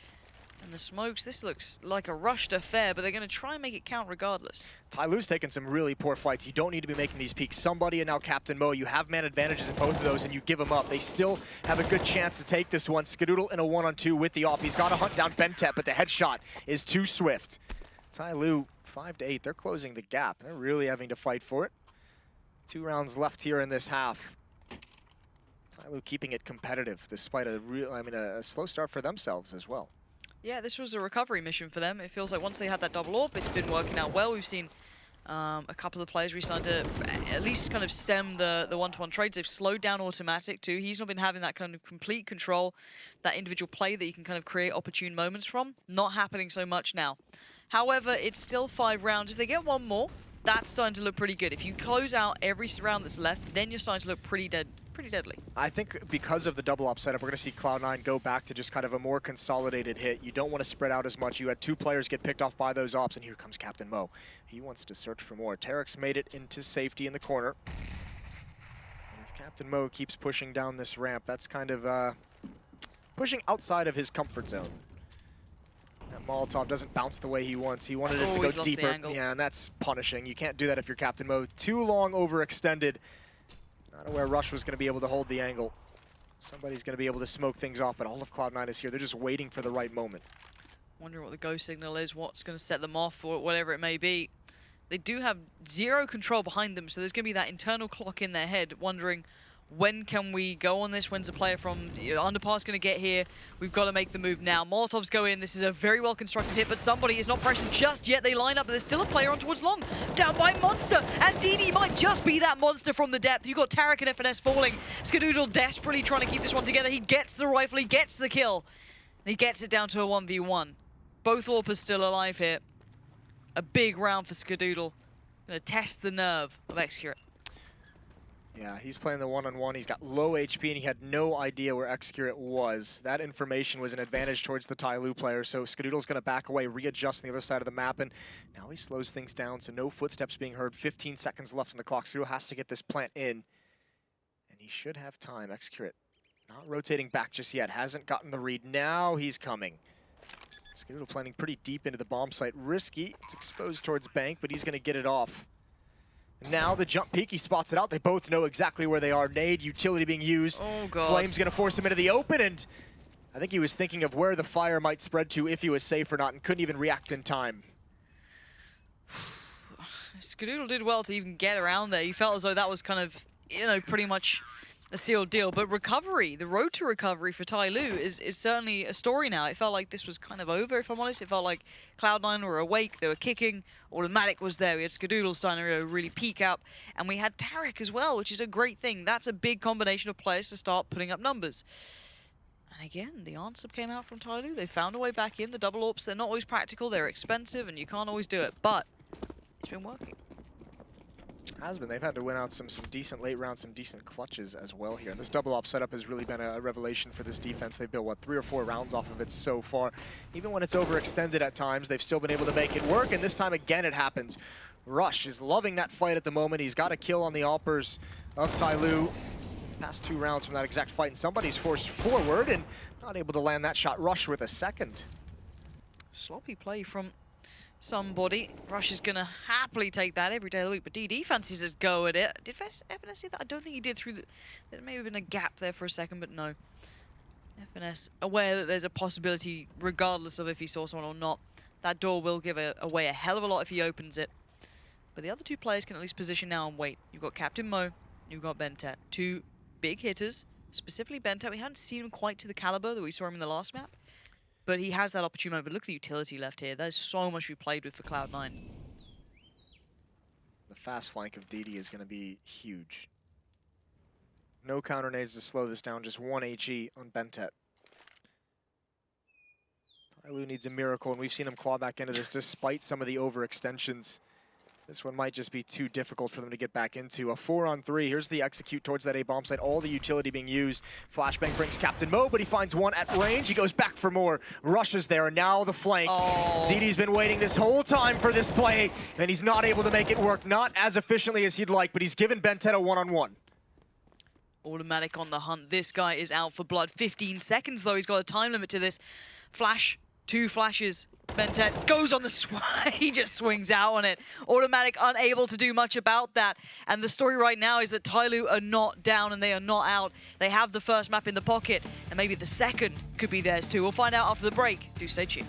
And the smokes, this looks like a rushed affair, but they're going to try and make it count regardless. Tyloo's taken some really poor fights. You don't need to be making these peaks. Somebody and now Captain Mo, you have man advantages in both of those, and you give them up. They still have a good chance to take this one. Skadoodle in a 1-on-2 with the off. He's got to hunt down Bentet, but the headshot is too swift. Tyloo, 5-8. They're closing the gap. They're really having to fight for it. 2 rounds left here in this half. Tyloo keeping it competitive despite a slow start for themselves as well. Yeah, this was a recovery mission for them. It feels like once they had that double AWP, it's been working out well. We've seen a couple of players starting to at least kind of stem the one-to-one trades. They've slowed down Automatic too. He's not been having that kind of complete control, that individual play that you can kind of create opportune moments from. Not happening so much now. However, it's still 5 rounds. If they get one more, that's starting to look pretty good. If you close out every round that's left, then you're starting to look pretty deadly. I think because of the double op setup, we're going to see Cloud9 go back to just kind of a more consolidated hit. You don't want to spread out as much. You had 2 players get picked off by those ops, and here comes Captain Mo. He wants to search for more. Tarek's made it into safety in the corner. And if Captain Mo keeps pushing down this ramp, that's kind of pushing outside of his comfort zone. That Molotov doesn't bounce the way he wants. He wanted it to go deeper. Yeah, and that's punishing. You can't do that if you're Captain Mo. Too long overextended. Not aware Rush was going to be able to hold the angle. Somebody's going to be able to smoke things off, but all of Cloud9 is here. They're just waiting for the right moment. Wondering what the go signal is, what's going to set them off, or whatever it may be. they do have zero control behind them, so there's going to be that internal clock in their head wondering, when can we go on this? When's the player from Underpass going to get here? We've got to make the move now. Molotovs go in. This is a very well constructed hit, but somebody is not pressured just yet. They line up, but there's still a player on towards long. Down by Monster, and DD might just be that Monster from the depth. You've got Tarek and FNS falling. Skadoodle desperately trying to keep this one together. He gets the rifle, he gets the kill, and he gets it down to a 1v1. Both AWPers still alive here. A big round for Skadoodle. Gonna test the nerve of Execurate. Yeah, he's playing the one-on-one. He's got low HP, and he had no idea where Execurate was. That information was an advantage towards the Tyloo player, so Skadoodle's going to back away, readjust on the other side of the map, and now he slows things down, so no footsteps being heard. 15 seconds left on the clock. Skadoodle has to get this plant in, and he should have time. Execurate not rotating back just yet. Hasn't gotten the read. Now he's coming. Skadoodle planning pretty deep into the bomb site. Risky. It's exposed towards Bank, but he's going to get it off. Now the jump peek, he spots it out. They both know exactly where they are. Nade, utility being used. Oh, God. Flame's going to force him into the open, and I think he was thinking of where the fire might spread to, if he was safe or not, and couldn't even react in time. Skadoodle did well to even get around there. You felt as though that was kind of, you know, pretty much a sealed deal. But recovery, the road to recovery for Tyloo is certainly a story now. It felt like this was kind of over, if I'm honest. It felt like Cloud9 were awake, they were kicking, Automatic was there. We had Skadoodle starting to really peak up, and we had Tarek as well, which is a great thing. That's a big combination of players to start putting up numbers. And again, the answer came out from Tyloo. They found a way back in. The double AWPs, they're not always practical, they're expensive, and you can't always do it, but it's been working. Has been. They've had to win out some decent late rounds, some decent clutches as well here. And this double op setup has really been a revelation for this defense. They've built, what, 3 or 4 rounds off of it so far. Even when it's overextended at times, they've still been able to make it work. And this time again it happens. Rush is loving that fight at the moment. He's got a kill on the AWPers of Tyloo. Past 2 rounds from that exact fight, and somebody's forced forward and not able to land that shot. Rush with a second. Sloppy play from somebody. Rush is going to happily take that every day of the week, but DD fancies his go at it. Did FNS see that? I don't think he did through the... There may have been a gap there for a second, but no. FNS aware that there's a possibility, regardless of if he saw someone or not. That door will give away a hell of a lot if he opens it. But the other 2 players can at least position now and wait. You've got Captain Mo, you've got Bentet. 2 big hitters, specifically Bentet. We hadn't seen him quite to the caliber that we saw him in the last map. But he has that opportunity. But look at the utility left here. There's so much we played with for Cloud9. The fast flank of DD is going to be huge. No counter nades to slow this down. Just 1 HE on Bentet. Tyloo needs a miracle, and we've seen him claw back into this despite some of the overextensions. This one might just be too difficult for them to get back into. A 4-on-3. Here's the execute towards that A bomb site. All the utility being used. Flashbang brings Captain Mo, but he finds one at range. He goes back for more. Rushes there, and now the flank. Oh. DD's been waiting this whole time for this play, and he's not able to make it work. Not as efficiently as he'd like, but he's given Bentet a 1-on-1. Automatic on the hunt. This guy is out for blood. 15 seconds, though. He's got a time limit to this. Flash. 2 flashes. Bentet goes on the swing. He just swings out on it. Automatic unable to do much about that. And the story right now is that Tyloo are not down and they are not out. They have the first map in the pocket, and maybe the second could be theirs too. We'll find out after the break. Do stay tuned.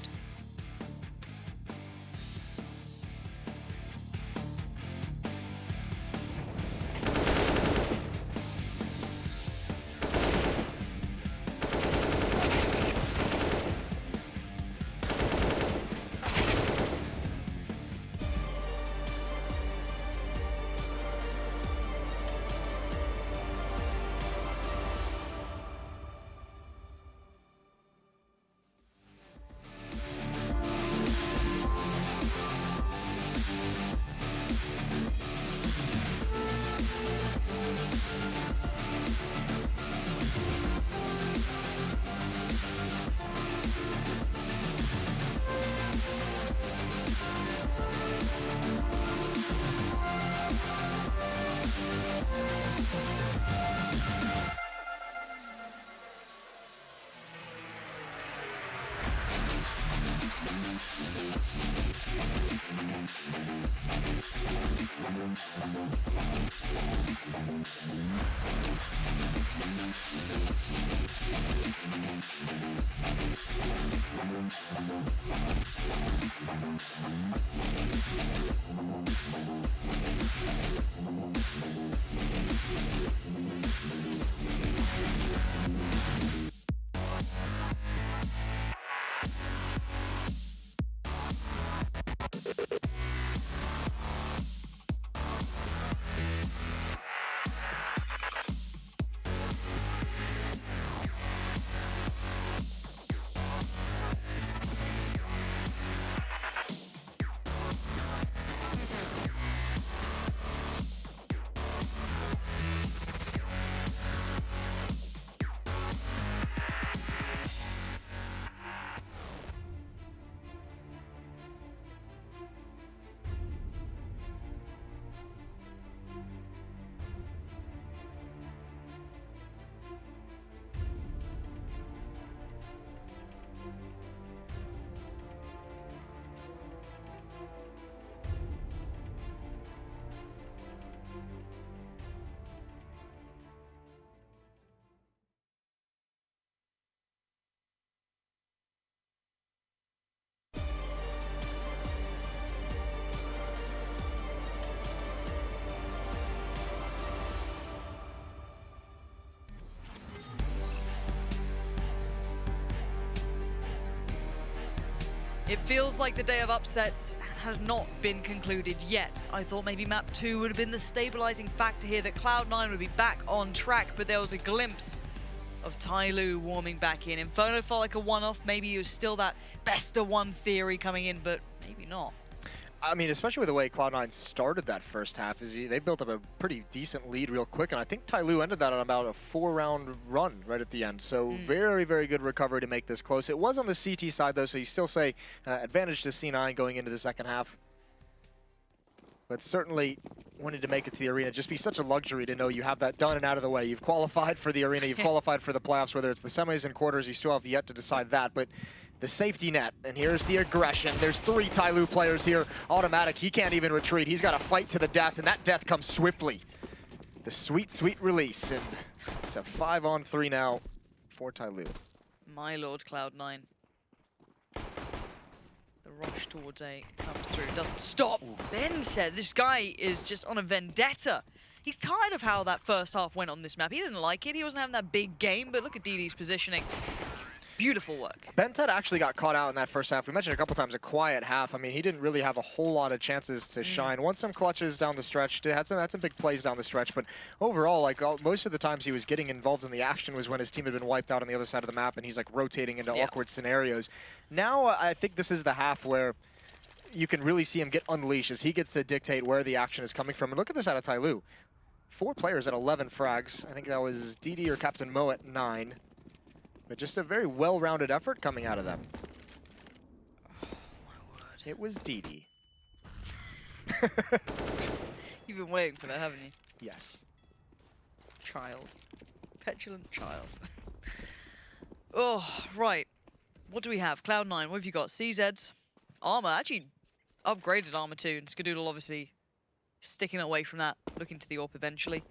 It feels like the day of upsets has not been concluded yet. I thought maybe map 2 would have been the stabilizing factor here, that Cloud9 would be back on track, but there was a glimpse of Tyloo warming back in. Inferno felt like a one-off. Maybe it was still that best of one theory coming in, but maybe not. I mean, especially with the way Cloud9 started that first half, they built up a pretty decent lead real quick, and I think Tyloo ended that on about a 4-round run right at the end. So very, very good recovery to make this close. It was on the CT side, though, so you still say advantage to C9 going into the second half. But certainly wanted to make it to the arena. Just be such a luxury to know you have that done and out of the way. You've qualified for the arena, you've qualified for the playoffs, whether it's the semis and quarters, you still have yet to decide that. But the safety net, and here's the aggression. There's 3 Tyloo players here. Automatic, he can't even retreat. He's got to fight to the death, and that death comes swiftly. The sweet, sweet release, and it's a 5-on-3 now for Tyloo. My lord, Cloud9. The rush towards A comes through, doesn't stop. Ben said this guy is just on a vendetta. He's tired of how that first half went on this map. He didn't like it. He wasn't having that big game, but look at DD's positioning. Beautiful work. Bentet actually got caught out in that first half. We mentioned a couple times a quiet half. I mean, he didn't really have a whole lot of chances to shine. Won some clutches down the stretch. Had some big plays down the stretch. But overall, like most of the times he was getting involved in the action was when his team had been wiped out on the other side of the map, and he's like rotating into awkward scenarios. Now I think this is the half where you can really see him get unleashed as he gets to dictate where the action is coming from. And look at this out of Tyloo. 4 players at 11 frags. I think that was DD or Captain Mo at 9. But just a very well-rounded effort coming out of them. Oh, my word. It was DD. You've been waiting for that, haven't you? Yes. Child. Petulant child. Oh, right. What do we have? Cloud9, what have you got? CZs. Armor, actually upgraded Armor too. And Skadoodle obviously sticking away from that, looking to the AWP eventually.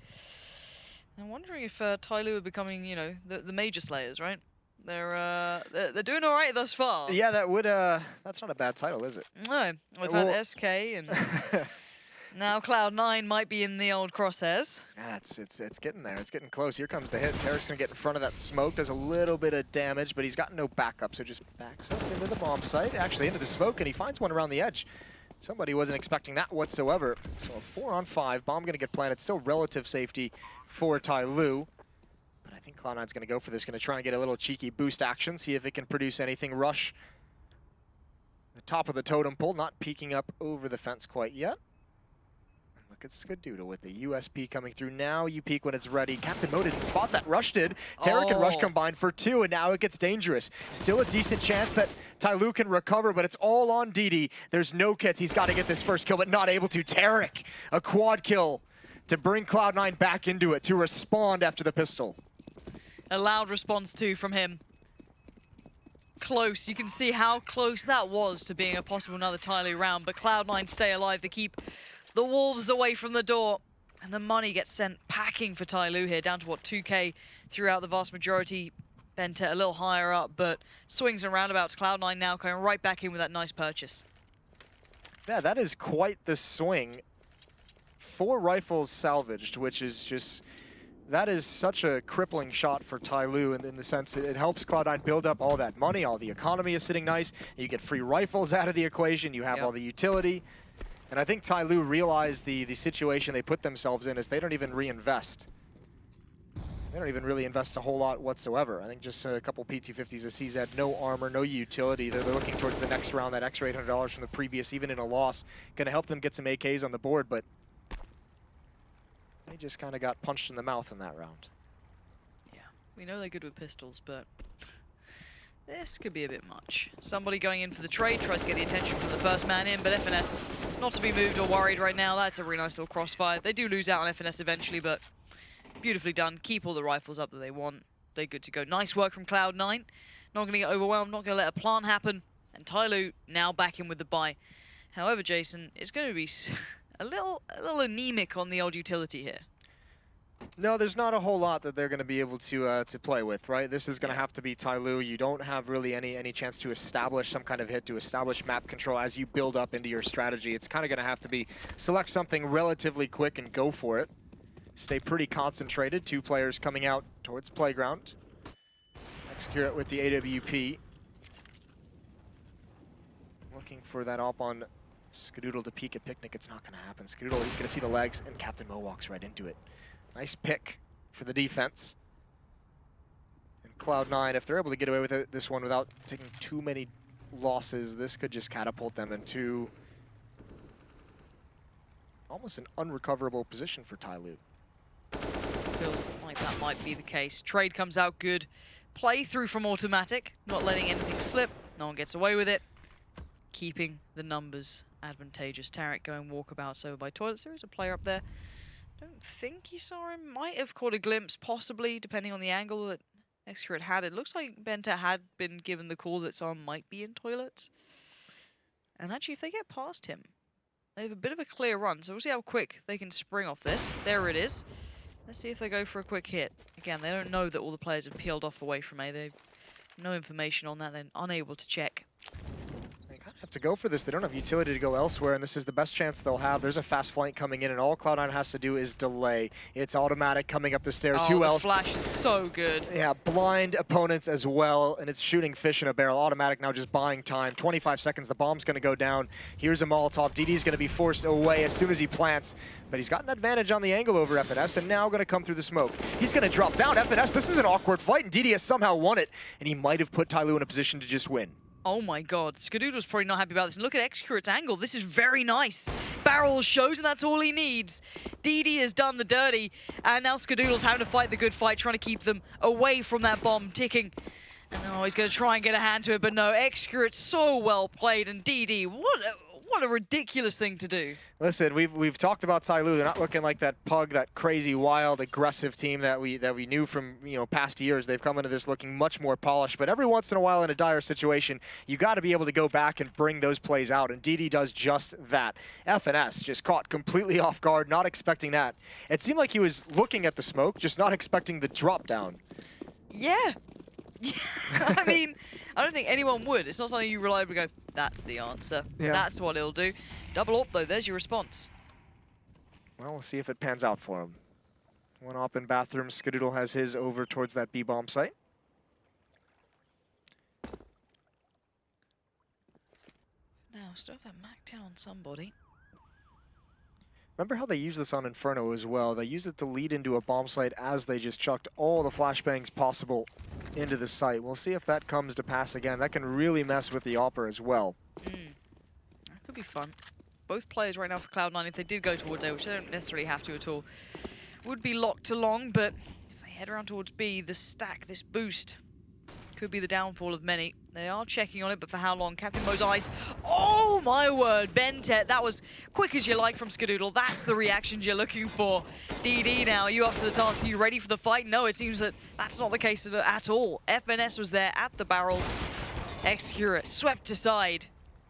I'm wondering if Tyloo are becoming, you know, the major slayers, right? They're doing all right thus far. Yeah, that would that's not a bad title, is it? No, we've had SK and now Cloud9 might be in the old crosshairs. Yeah, it's getting there. It's getting close. Here comes the hit. Tarek's gonna get in front of that smoke. Does a little bit of damage, but he's got no backup, so just backs up into the bomb site. Actually into the smoke, and he finds one around the edge. Somebody wasn't expecting that whatsoever. So a 4-on-5. Bomb gonna get planted. Still relative safety for Tyloo. But I think Cloud9's gonna go for this. Gonna try and get a little cheeky boost action. See if it can produce anything. Rush. The top of the totem pole. Not peeking up over the fence quite yet. Look at Skadoodle with the USP coming through. Now you peek when it's ready. Captain Mo didn't spot that. Rush did. Tarek and Rush combined for 2, and now it gets dangerous. Still a decent chance that Tyloo can recover, but it's all on DD. There's no kits. He's got to get this first kill, but not able to. Tarek, a quad kill to bring Cloud9 back into it, to respond after the pistol. A loud response too from him. Close. You can see how close that was to being a possible another Tyloo round, but Cloud9 stay alive. They keep the wolves away from the door. And the money gets sent packing for Tyloo here, down to what, 2K throughout the vast majority. Bente a little higher up, but swings and roundabouts. Cloud9 now going right back in with that nice purchase. Yeah, that is quite the swing. 4 rifles salvaged, which is just, that is such a crippling shot for Tyloo in the sense that it helps Cloud9 build up all that money, all the economy is sitting nice, you get free rifles out of the equation, you have all the utility. And I think Tyloo realized the situation they put themselves in is they don't even reinvest. They don't even really invest a whole lot whatsoever. I think just a couple PT-50s, a CZ, no armor, no utility. They're looking towards the next round, that extra $800 from the previous, even in a loss. Going to help them get some AKs on the board, but they just kind of got punched in the mouth in that round. Yeah, we know they're good with pistols, but this could be a bit much. Somebody going in for the trade, tries to get the attention from the first man in, but FNS not to be moved or worried right now. That's a really nice little crossfire. They do lose out on FNS eventually, but beautifully done. Keep all the rifles up that they want. They're good to go. Nice work from Cloud9. Not going to get overwhelmed, not going to let a plant happen. And Tyloo now back in with the buy. However, Jason, it's going to be a little anemic on the old utility here. No, there's not a whole lot that they're going to be able to play with, right? This is going to have to be Tyloo. You don't have really any chance to establish some kind of hit, to establish map control as you build up into your strategy. It's kind of going to have to be select something relatively quick and go for it. Stay pretty concentrated. 2 players coming out towards playground. Execute with the AWP. Looking for that op on Skadoodle to peek at Picnic. It's not going to happen. Skadoodle, he's going to see the legs, and Captain Mo walks right into it. Nice pick for the defense. And Cloud9, if they're able to get away with this one without taking too many losses, this could just catapult them into almost an unrecoverable position for Tyloo. Feels like that might be the case. Trade comes out good. Play through from automatic, not letting anything slip. No one gets away with it. Keeping the numbers advantageous. Tarek going walkabouts over by toilets. There is a player up there. Don't think he saw him. Might have caught a glimpse, possibly, depending on the angle that Excurate had. It looks like Benta had been given the call that someone might be in toilets. And actually, if they get past him, they have a bit of a clear run. So we'll see how quick they can spring off this. There it is. Let's see if they go for a quick hit. Again, they don't know that all the players have peeled off away from A. They have no information on that. They're unable to check. They kind of have to go for this. They don't have utility to go elsewhere, and this is the best chance they'll have. There's a fast flank coming in, and all Cloud9 has to do is delay. It's automatic coming up the stairs. Oh, Who the else? flash is so good. Yeah, blind opponents as well, and it's shooting fish in a barrel. Automatic now just buying time. 25 seconds, the bomb's going to go down. Here's a Molotov. DD's going to be forced away as soon as he plants, but he's got an advantage on the angle over FNS, and now going to come through the smoke. He's going to drop down. FNS, this is an awkward fight, and DD has somehow won it, and he might have put Tyloo in a position to just win. Oh my god, Skadoodle's probably not happy about this. And look at Excurate's angle. This is very nice. Barrel shows, and that's all he needs. DD has done the dirty, and now Skadoodle's having to fight the good fight, trying to keep them away from that bomb ticking. And oh, he's going to try and get a hand to it, but no, Excurate so well played, and DD, what a ridiculous thing to do. Listen, we've talked about Tyloo. They're not looking like that pug, that crazy, wild, aggressive team that we knew from past years. They've come into this looking much more polished. But every once in a while, in a dire situation, you got to be able to go back and bring those plays out. And DD does just that. FNS just caught completely off guard, not expecting that. It seemed like he was looking at the smoke, just not expecting the drop down. Yeah. I mean, I don't think anyone would. It's not something you reliably go, that's the answer. Yeah. That's what it'll do. Double up, though. There's your response. Well, we'll see if it pans out for him. One op in bathroom. Skadoodle has his over towards that B-bomb site. Now, still have that MAC-10 on somebody. Remember how they used this on Inferno as well? They used it to lead into a bomb site as they just chucked all the flashbangs possible into the site. We'll see if that comes to pass again. That can really mess with the Opera as well. That could be fun. Both players right now for Cloud9, if they did go towards A, which they don't necessarily have to at all, would be locked along, but if they head around towards B, the stack, this boost, could be the downfall of many. They are checking on it, but for how long? Captain Mo's eyes. Oh my word, Bentet. That was quick as you like from Skadoodle. That's the reactions you're looking for. DD now, are you up to the task? Are you ready for the fight? No, it seems that that's not the case at all. FNS was there at the barrels. Excurate swept aside.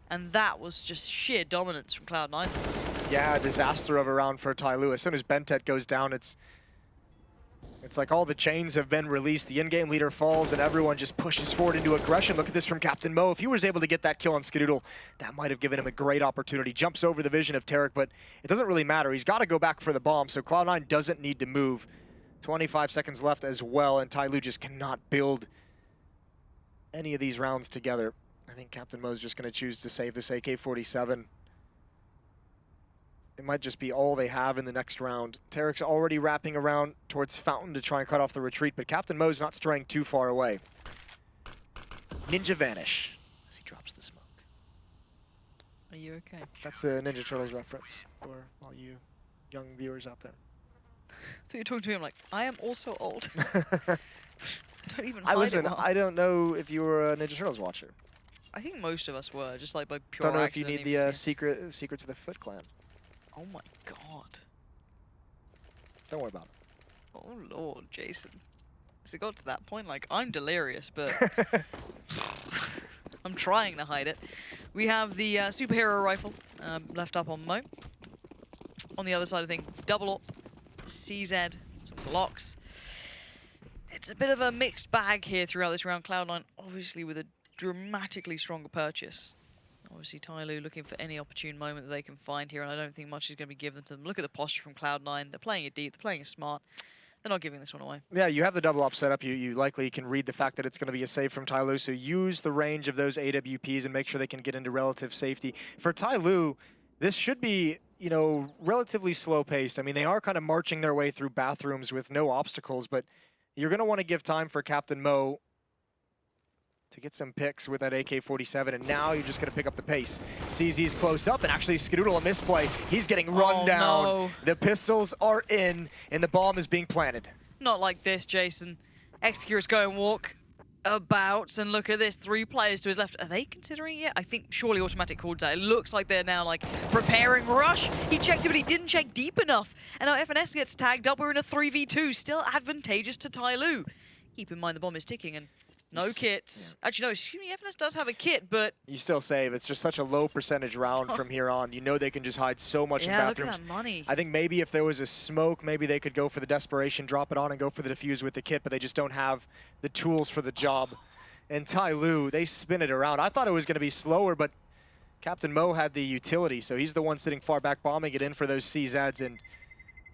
And that was just sheer dominance from Cloud9. Yeah, a disaster of a round for Tyloo. As soon as Bentet goes down, it's like all the chains have been released. The in-game leader falls, and everyone just pushes forward into aggression. Look at this from Captain Mo. If he was able to get that kill on Skidoodle, that might have given him a great opportunity. Jumps over the vision of Tarek, but it doesn't really matter. He's got to go back for the bomb, so Cloud9 doesn't need to move. 25 seconds left as well, and Tyloo just cannot build any of these rounds together. I think Captain Mo's just going to choose to save this AK-47. It might just be all they have in the next round. Tarek's already wrapping around towards Fountain to try and cut off the retreat, but Captain Mo's not straying too far away. Ninja Vanish as he drops the smoke. Are you okay? That's a Ninja Turtles reference for all you young viewers out there. I thought you were talking to me. I'm like, I am also old. Don't even hide I listen, it well. I don't know if you were a Ninja Turtles watcher. I think most of us were, just like by pure Don't know if you accident. need the secrets of the Foot Clan. Oh my god. Don't worry about it. Oh lord, Jason. Has it got to that point? Like, I'm delirious, but I'm trying to hide it. We have the superhero rifle left up on Mo. On the other side of things, double up, CZ, some blocks. It's a bit of a mixed bag here throughout this round. Cloud9 obviously with a dramatically stronger purchase. Obviously, Tyloo looking for any opportune moment that they can find here, and I don't think much is going to be given to them. Look at the posture from Cloud9. They're playing it deep. They're playing it smart. They're not giving this one away. Yeah, you have the double up set up. You likely can read the fact that it's going to be a save from Tyloo, so use the range of those AWPs and make sure they can get into relative safety. For Tyloo, this should be, you know, relatively slow-paced. I mean, they are kind of marching their way through bathrooms with no obstacles, but you're going to want to give time for Captain Mo to get some picks with that AK-47, and now you're just going to pick up the pace. CZ's close up, and actually Skidoodle a misplay. He's getting run down. No. The pistols are in, and the bomb is being planted. Not like this, Jason. Executor's going walk about, and look at this. 3 players to his left. Are they considering it yet? I think surely automatic called out. It looks like they're now like preparing rush. He checked it, but he didn't check deep enough. And now FNS gets tagged up. We're in a 3v2. Still advantageous to Tyloo. Keep in mind the bomb is ticking, and no kits. Yeah. Actually, no, excuse me, FNS does have a kit, but... You still save. It's just such a low percentage round from here on. You know they can just hide so much in bathrooms. Yeah, look at that money. I think maybe if there was a smoke, maybe they could go for the desperation, drop it on, and go for the defuse with the kit, but they just don't have the tools for the job. And Tyloo, they spin it around. I thought it was going to be slower, but Captain Mo had the utility, so he's the one sitting far back, bombing it in for those CZs, and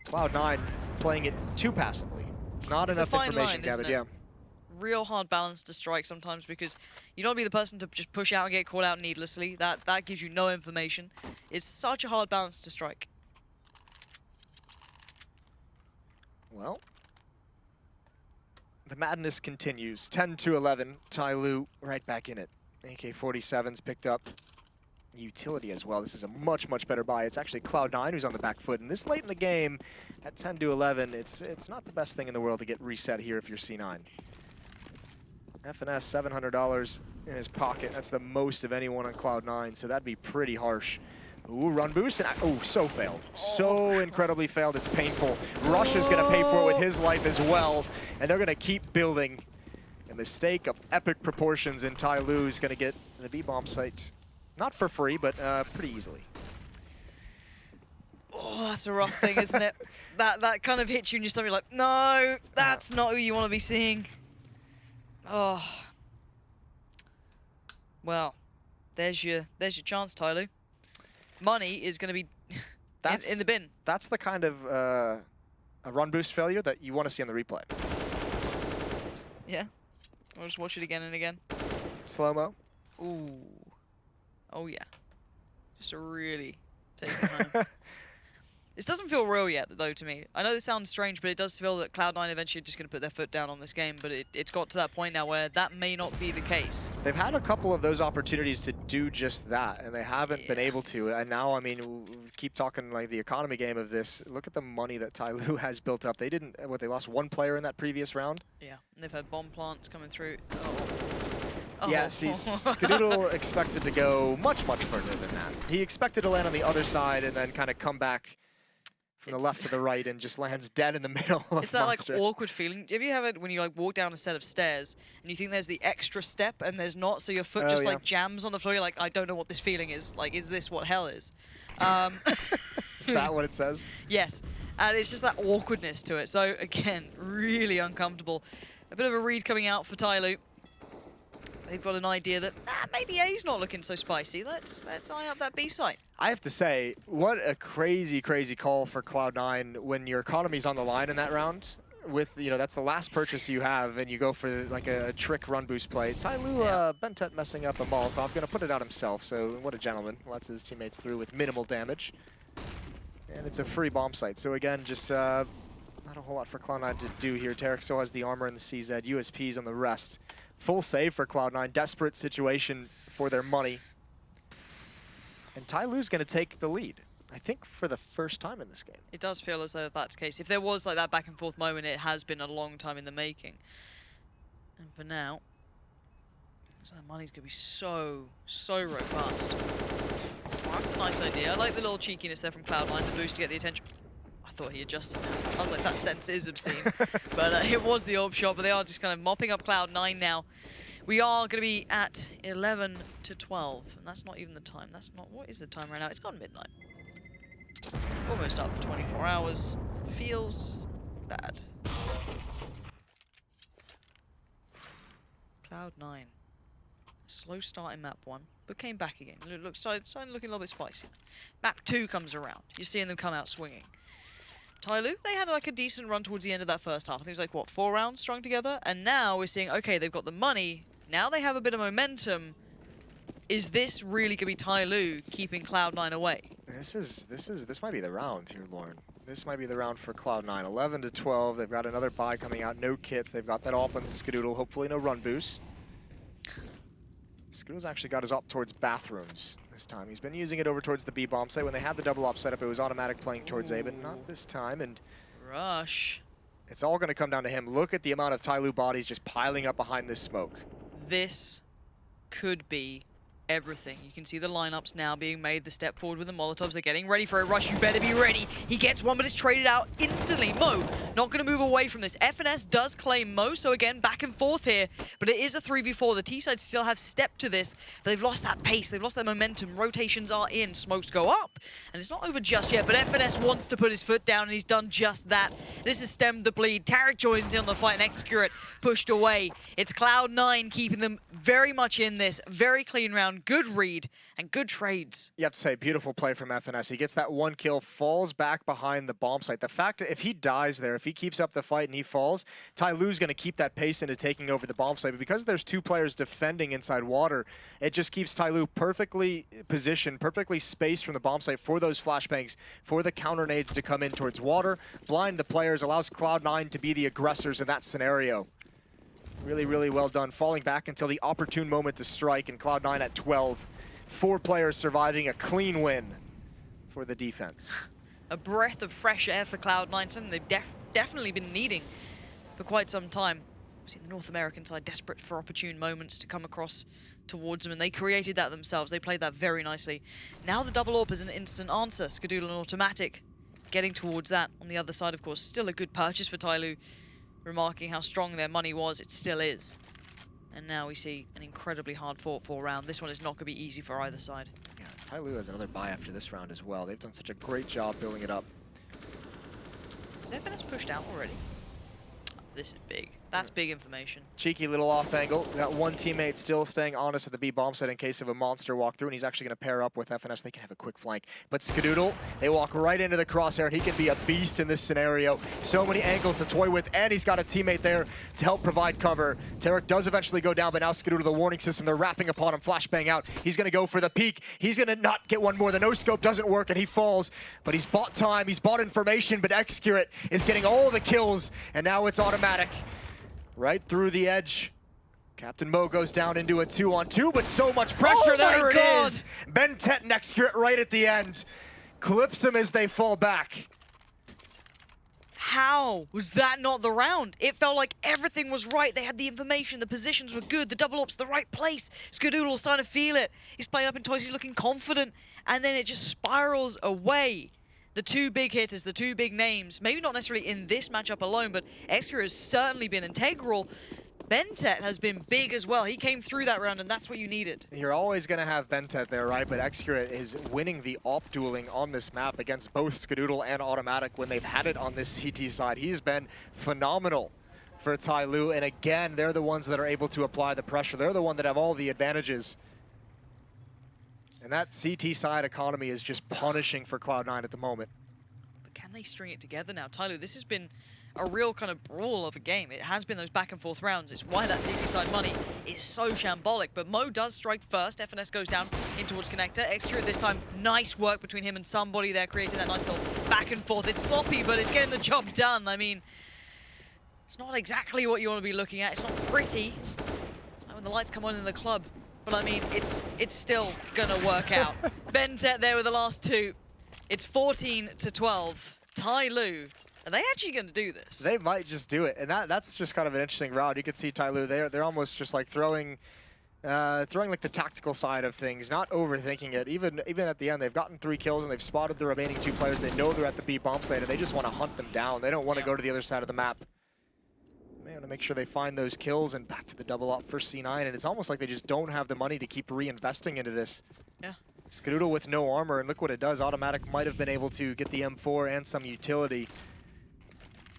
Cloud9 playing it too passively. Not It's enough a fine information line, isn't gathered, it? yeah. Real hard balance to strike sometimes because you don't be the person to just push out and get called out needlessly. That gives you no information. It's such a hard balance to strike. Well, the madness continues. 10-11, Tyloo right back in it. AK-47's picked up utility as well. This is a much, much better buy. It's actually Cloud9 who's on the back foot. And this late in the game, at 10-11, it's not the best thing in the world to get reset here if you're C9. FNS, $700 in his pocket. That's the most of anyone on Cloud9, so that'd be pretty harsh. Ooh, run boost, and so failed. So incredibly failed, it's painful. Rush is gonna pay for it with his life as well, and they're gonna keep building. A mistake of epic proportions, and Tyloo is gonna get the B-bomb site. Not for free, but pretty easily. Oh, that's a rough thing, isn't it? That kind of hits you in your stomach like, no, that's not who you want to be seeing. Oh. Well, there's your chance, Tyloo. Money is going to be in the bin. That's the kind of a run boost failure that you want to see on the replay. Yeah. I'll just watch it again and again. Slow-mo. Ooh. Oh, yeah. Just really take it home. This doesn't feel real yet, though, to me. I know this sounds strange, but it does feel that Cloud9 eventually just going to put their foot down on this game, but it's got to that point now where that may not be the case. They've had a couple of those opportunities to do just that, and they haven't been able to. And now, I mean, we'll keep talking like the economy game of this. Look at the money that Tyloo has built up. They didn't, they lost 1 player in that previous round? Yeah, and they've had bomb plants coming through. Yeah, see, Skidoodle expected to go much, much further than that. He expected to land on the other side and then kind of come back from the left to the right and just lands dead in the middle of It's that Monster. like awkward feeling. Have you ever when you like walk down a set of stairs and you think there's the extra step and there's not, so your foot just like jams on the floor? You're like, I don't know what this feeling is. Like, is this what hell is? Is that what it says? Yes, and it's just that awkwardness to it. So again, really uncomfortable. A bit of a read coming out for Tyloo. They've got an idea that maybe A's not looking so spicy. Let's eye up that B site. I have to say, what a crazy, crazy call for Cloud9 when your economy's on the line in that round. With, that's the last purchase you have, and you go for like a trick run boost play. Tyloo, Bentet messing up a Molotov, gonna put it out himself, so what a gentleman. Lets his teammates through with minimal damage. And it's a free bomb site, so again, just not a whole lot for Cloud9 to do here. Tarek still has the armor and the CZ, USPs on the rest. Full save for Cloud9, desperate situation for their money. And Tyloo's gonna take the lead. I think for the first time in this game. It does feel as though that's the case. If there was like that back and forth moment, it has been a long time in the making. And for now, so the money's going to be so robust. Oh, that's a nice idea. I like the little cheekiness there from Cloud9, the boost to get the attention. I thought he adjusted now. I was like, that sense is obscene. But it was the orb shot, but they are just kind of mopping up Cloud9 now. We are going to be at 11 to 12, and that's not even the time. That's not, what is the time right now? It's gone midnight. Almost after 24 hours. Feels bad. Cloud9. Slow start in map 1, but came back again. Starting looking a little bit spicy. Map 2 comes around. You're seeing them come out swinging. Tyloo, they had like a decent run towards the end of that first half. I think it was like, what, 4 rounds strung together? And now we're seeing, okay, they've got the money. Now they have a bit of momentum. Is this really going to be Tyloo keeping Cloud9 away? This might be the round here, Lauren. This might be the round for Cloud9. 11 to 12. They've got another buy coming out. No kits. They've got that op on Skadoodle. Hopefully no run boost. Skadoodle's actually got his op towards bathrooms this time. He's been using it over towards the B bomb site. When they had the double op set up, it was automatic playing towards A, but not this time. And Rush. It's all going to come down to him. Look at the amount of Tyloo bodies just piling up behind this smoke. This could be everything. You can see the lineups now being made. The step forward with the Molotovs. They're getting ready for a rush. You better be ready. He gets one, but it's traded out instantly. Mo, not going to move away from this. FNS does claim Mo, so again, back and forth here. But it is a 3v4. The T-side still have step to this, but they've lost that pace. They've lost that momentum. Rotations are in. Smokes go up, and it's not over just yet, but FNS wants to put his foot down, and he's done just that. This has stemmed the bleed. Tarek joins in on the fight, and Excurate pushed away. It's Cloud9 keeping them very much in this. Very clean round. Good read and good trades. You have to say, beautiful play from FNS. He gets that one kill, falls back behind the bomb site. The fact that if he dies there, if he keeps up the fight and he falls, Tyloo's going to keep that pace into taking over the bomb site. But because there's two players defending inside water, it just keeps Tyloo perfectly positioned, perfectly spaced from the bomb site for those flashbangs, for the counter nades to come in towards water, blind the players, allows Cloud9 to be the aggressors in that scenario. Really, really well done. Falling back until the opportune moment to strike, and Cloud9 at 12. 4 players surviving, a clean win for the defense. A breath of fresh air for Cloud9, something they've definitely been needing for quite some time. We've seen the North American side desperate for opportune moments to come across towards them, and they created that themselves. They played that very nicely. Now the double AWP is an instant answer. Skadoodle and Automatic getting towards that. On the other side, of course, still a good purchase for Tyloo. Remarking how strong their money was, it still is. And now we see an incredibly hard fought 4 round. This one is not going to be easy for either side. Yeah, Tyloo has another buy after this round as well. They've done such a great job building it up. Is FNS pushed out already? This is big. That's big information. Cheeky little off angle. Got one teammate still staying honest at the B bomb site in case of a monster walk through, and he's actually going to pair up with FNS. They can have a quick flank. But Skadoodle, they walk right into the crosshair, and he can be a beast in this scenario. So many angles to toy with, and he's got a teammate there to help provide cover. Tarek does eventually go down, but now Skadoodle, the warning system, they're wrapping upon him, flashbang out. He's going to go for the peek. He's going to not get one more. The no-scope doesn't work, and he falls. But he's bought time, he's bought information, but Excurate is getting all the kills, and now it's automatic. Right through the edge. Captain Mo goes down into a 2-on-2, but so much pressure. There it is. Bentet and Excurate right at the end. Clips them as they fall back. How was that not the round? It felt like everything was right. They had the information, the positions were good, the double op's the right place. Skadoodle's starting to feel it. He's playing up in toys, he's looking confident, and then it just spirals away. The 2 big hitters, the 2 big names, maybe not necessarily in this matchup alone, but Excurate has certainly been integral. Bentet has been big as well. He came through that round, and that's what you needed. You're always going to have Bentet there, right? But Excurate is winning the op dueling on this map against both Skadoodle and Automatic when they've had it on this CT side. He's been phenomenal for Tyloo, and again, they're the ones that are able to apply the pressure. They're the one that have all the advantages. And that CT side economy is just punishing for Cloud9 at the moment. But can they string it together now? Tyloo, this has been a real kind of brawl of a game. It has been those back and forth rounds. It's why that CT side money is so shambolic. But Mo does strike first. FNS goes down in towards Connector. Excurate this time, nice work between him and somebody there, creating that nice little back and forth. It's sloppy, but it's getting the job done. I mean, it's not exactly what you want to be looking at. It's not pretty. It's like when the lights come on in the club. But I mean, it's still gonna work out. Bentet there with the last two. It's 14-12. Tyloo. Are they actually going to do this? They might just do it, and that's just kind of an interesting route. You can see Tyloo, they're almost just like throwing like the tactical side of things, not overthinking it. Even at the end, they've gotten 3 kills and they've spotted the remaining 2 players. They know they're at the B bomb site, and they just want to hunt them down. They don't want to go to the other side of the map. They want to make sure they find those kills and back to the double up for C9, and it's almost like they just don't have the money to keep reinvesting into this. Yeah. Skadoodle with no armor, and look what it does. Automatic might have been able to get the M4 and some utility.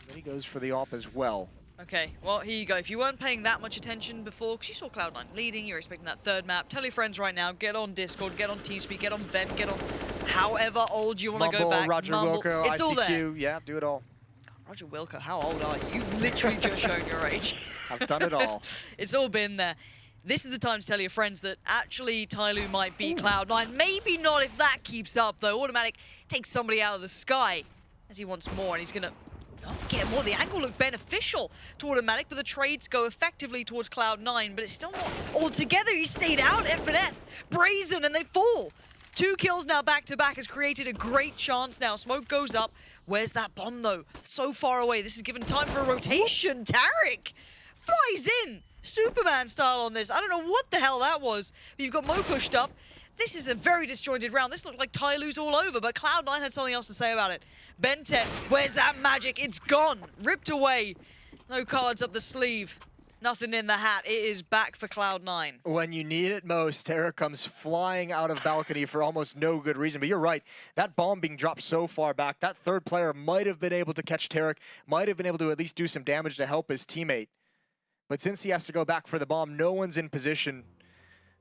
Then he goes for the op as well. Okay, well, here you go. If you weren't paying that much attention before, because you saw Cloud9 leading, you're expecting that third map, tell your friends right now, get on Discord, get on TeamSpeak, get on Vent, get on however old you want to go back. Roger Mumble, Wilco, it's all there. ICQ, yeah, do it all. God, Roger Wilco, how old are you? You've literally just shown your age. I've done it all. It's all been there. This is the time to tell your friends that actually Tyloo might beat Cloud9. Maybe not if that keeps up, though. Automatic takes somebody out of the sky as he wants more, and he's going to get more. The angle looked beneficial to Automatic, but the trades go effectively towards Cloud9, but it's still not all together. He stayed out. FNS, brazen, and they fall. 2 kills now back-to-back has created a great chance now. Smoke goes up. Where's that bomb, though? So far away. This is given time for a rotation. Tarek flies in. Superman style on this. I don't know what the hell that was. But you've got Mo pushed up. This is a very disjointed round. This looked like Tyloo's all over, but Cloud9 had something else to say about it. Bentet, where's that magic? It's gone. Ripped away. No cards up the sleeve. Nothing in the hat. It is back for Cloud9. When you need it most, Terra comes flying out of balcony for almost no good reason. But you're right, that bomb being dropped so far back, that third player might have been able to catch Tarek, might have been able to at least do some damage to help his teammate. But since he has to go back for the bomb, no one's in position.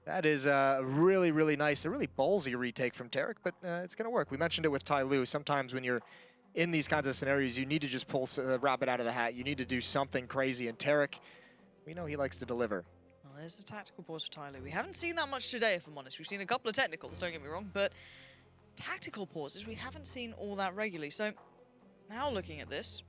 That is really, really nice. A really ballsy retake from Tarek, but it's going to work. We mentioned it with Tyloo. Sometimes when you're in these kinds of scenarios, you need to just pull a rabbit out of the hat. You need to do something crazy. And Tarek, we know he likes to deliver. Well, there's the tactical pause for Tyloo. We haven't seen that much today, if I'm honest. We've seen a couple of technicals, don't get me wrong, but tactical pauses we haven't seen all that regularly. So now looking at this,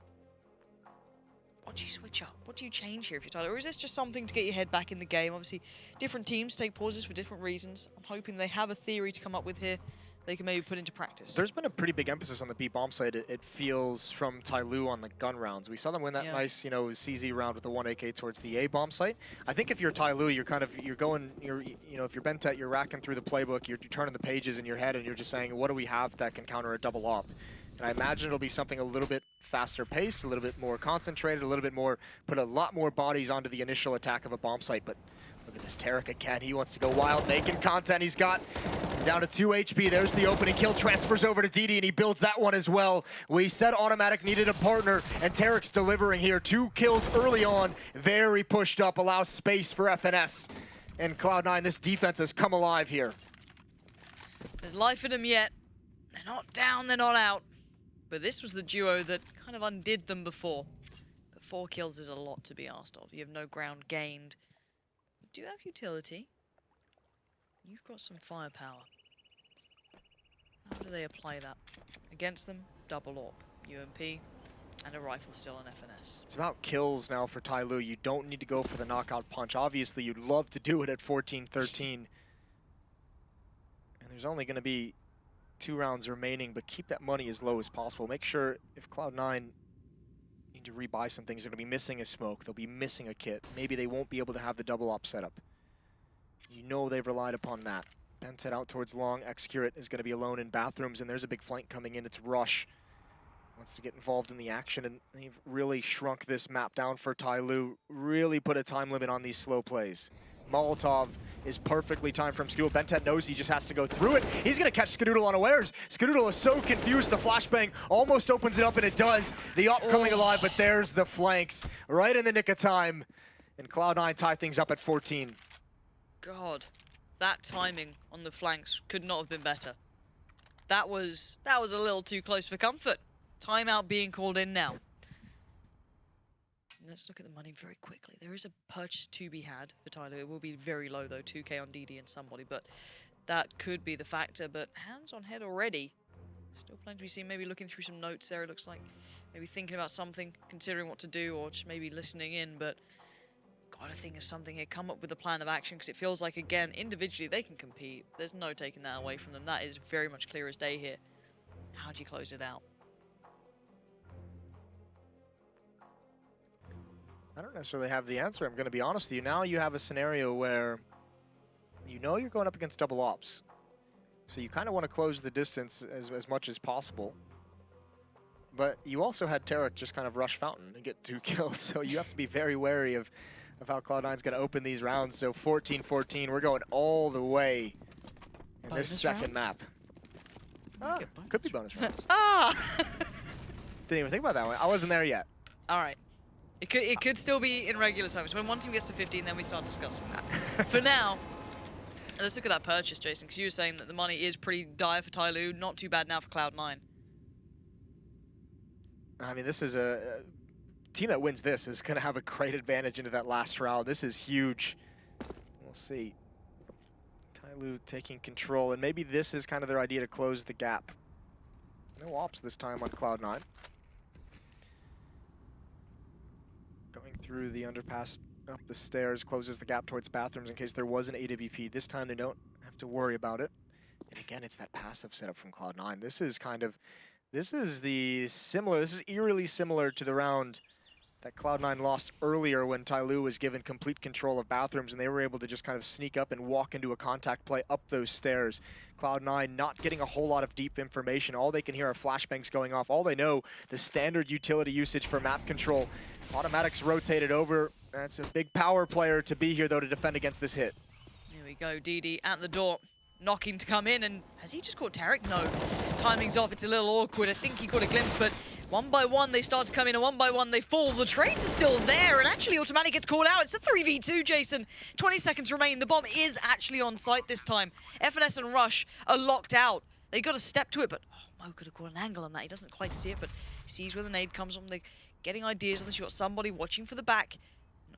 what do you switch up? What do you change here if you're Tyloo? Or is this just something to get your head back in the game? Obviously, different teams take pauses for different reasons. I'm hoping they have a theory to come up with here they can maybe put into practice. There's been a pretty big emphasis on the B bomb side. It feels from Tyloo on the gun rounds. We saw them win that nice, CZ round with the 1 AK towards the A bomb site. I think if you're Tyloo, if you're Bentet, you're racking through the playbook, you're turning the pages in your head, and you're just saying, what do we have that can counter a double op? And I imagine it'll be something a little bit faster paced, a little bit more concentrated, a little bit more, put a lot more bodies onto the initial attack of a bomb site. But look at this Tarek again. He wants to go wild, making content. He's got down to 2 HP. There's the opening kill. Transfers over to DD, and he builds that one as well. We said Automatic needed a partner, and Tarek's delivering here. 2 kills early on. Very pushed up, allows space for FNS. And Cloud9, this defense has come alive here. There's life in them yet. They're not down, they're not out. But this was the duo that kind of undid them before. But 4 kills is a lot to be asked of. You have no ground gained. You do have utility. You've got some firepower. How do they apply that? Against them, double AWP, UMP, and a rifle still on FNS. It's about kills now for Tyloo. You don't need to go for the knockout punch. Obviously, you'd love to do it at 14-13. And there's only going to be 2 rounds remaining, but keep that money as low as possible. Make sure if Cloud9 need to rebuy some things, they're going to be missing a smoke. They'll be missing a kit. Maybe they won't be able to have the double op setup. You know they've relied upon that. Bentet out towards long. Excurate is going to be alone in bathrooms, and there's a big flank coming in. It's Rush. wants to get involved in the action, and they've really shrunk this map down for Tyloo, really put a time limit on these slow plays. Molotov is perfectly timed from Skadoodle. Bentet knows he just has to go through it. He's going to catch Skadoodle unawares. Skadoodle is so confused. The flashbang almost opens it up, and it does. The op coming alive, but there's the flanks right in the nick of time. And Cloud9 tie things up at 14. God, that timing on the flanks could not have been better. That was a little too close for comfort. Timeout being called in now. Let's look at the money very quickly. There is a purchase to be had for Tyloo. It will be very low though, 2K on DD and somebody, but that could be the factor. But hands on head already. Still plenty to be seen. Maybe looking through some notes there. It looks like maybe thinking about something, considering what to do, or just maybe listening in. But gotta think of something here. Come up with a plan of action, because it feels like, again, individually they can compete. There's no taking that away from them. That is very much clear as day here. How do you close it out? I don't necessarily have the answer, I'm going to be honest with you. Now you have a scenario where you know you're going up against double ops. So you kind of want to close the distance as much as possible. But you also had Tarek just kind of rush Fountain and get 2 kills. So you have to be very wary of how Cloud9's going to open these rounds. So 14-14, we're going all the way in bonus this second rounds? map. Could be bonus rounds. Didn't even think about that one. I wasn't there yet. All right. It could still be in regular time. So when one team gets to 15, then we start discussing that. For now, let's look at that purchase, Jason, because you were saying that the money is pretty dire for Tyloo. Not too bad now for Cloud9. I mean, this is a team that wins this is going to have a great advantage into that last round. This is huge. We'll see. Tyloo taking control, and maybe this is kind of their idea to close the gap. No ops this time on Cloud9. Going through the underpass, up the stairs, closes the gap towards bathrooms in case there was an AWP. This time they don't have to worry about it. And again, it's that passive setup from Cloud9. This is eerily similar to the round that Cloud9 lost earlier when Tyloo was given complete control of bathrooms and they were able to just kind of sneak up and walk into a contact play up those stairs. Cloud9 not getting a whole lot of deep information. All they can hear are flashbangs going off. All they know, the standard utility usage for map control. Automatics rotated over. That's a big power player to be here, though, to defend against this hit. Here we go, DD at the door. Knocking to come in, and has he just caught Tarek? No. Timing's off, it's a little awkward. I think he caught a glimpse, but one by one they start to come in, and one by one they fall. The trades are still there, and actually Automatic gets called out. It's a 3v2, Jason. 20 seconds remain. The bomb is actually on site this time. FNS and Rush are locked out. They got to step to it, but Mo could have caught an angle on that. He doesn't quite see it, but he sees where the nade comes from. They're getting ideas on this. You've got somebody watching for the back.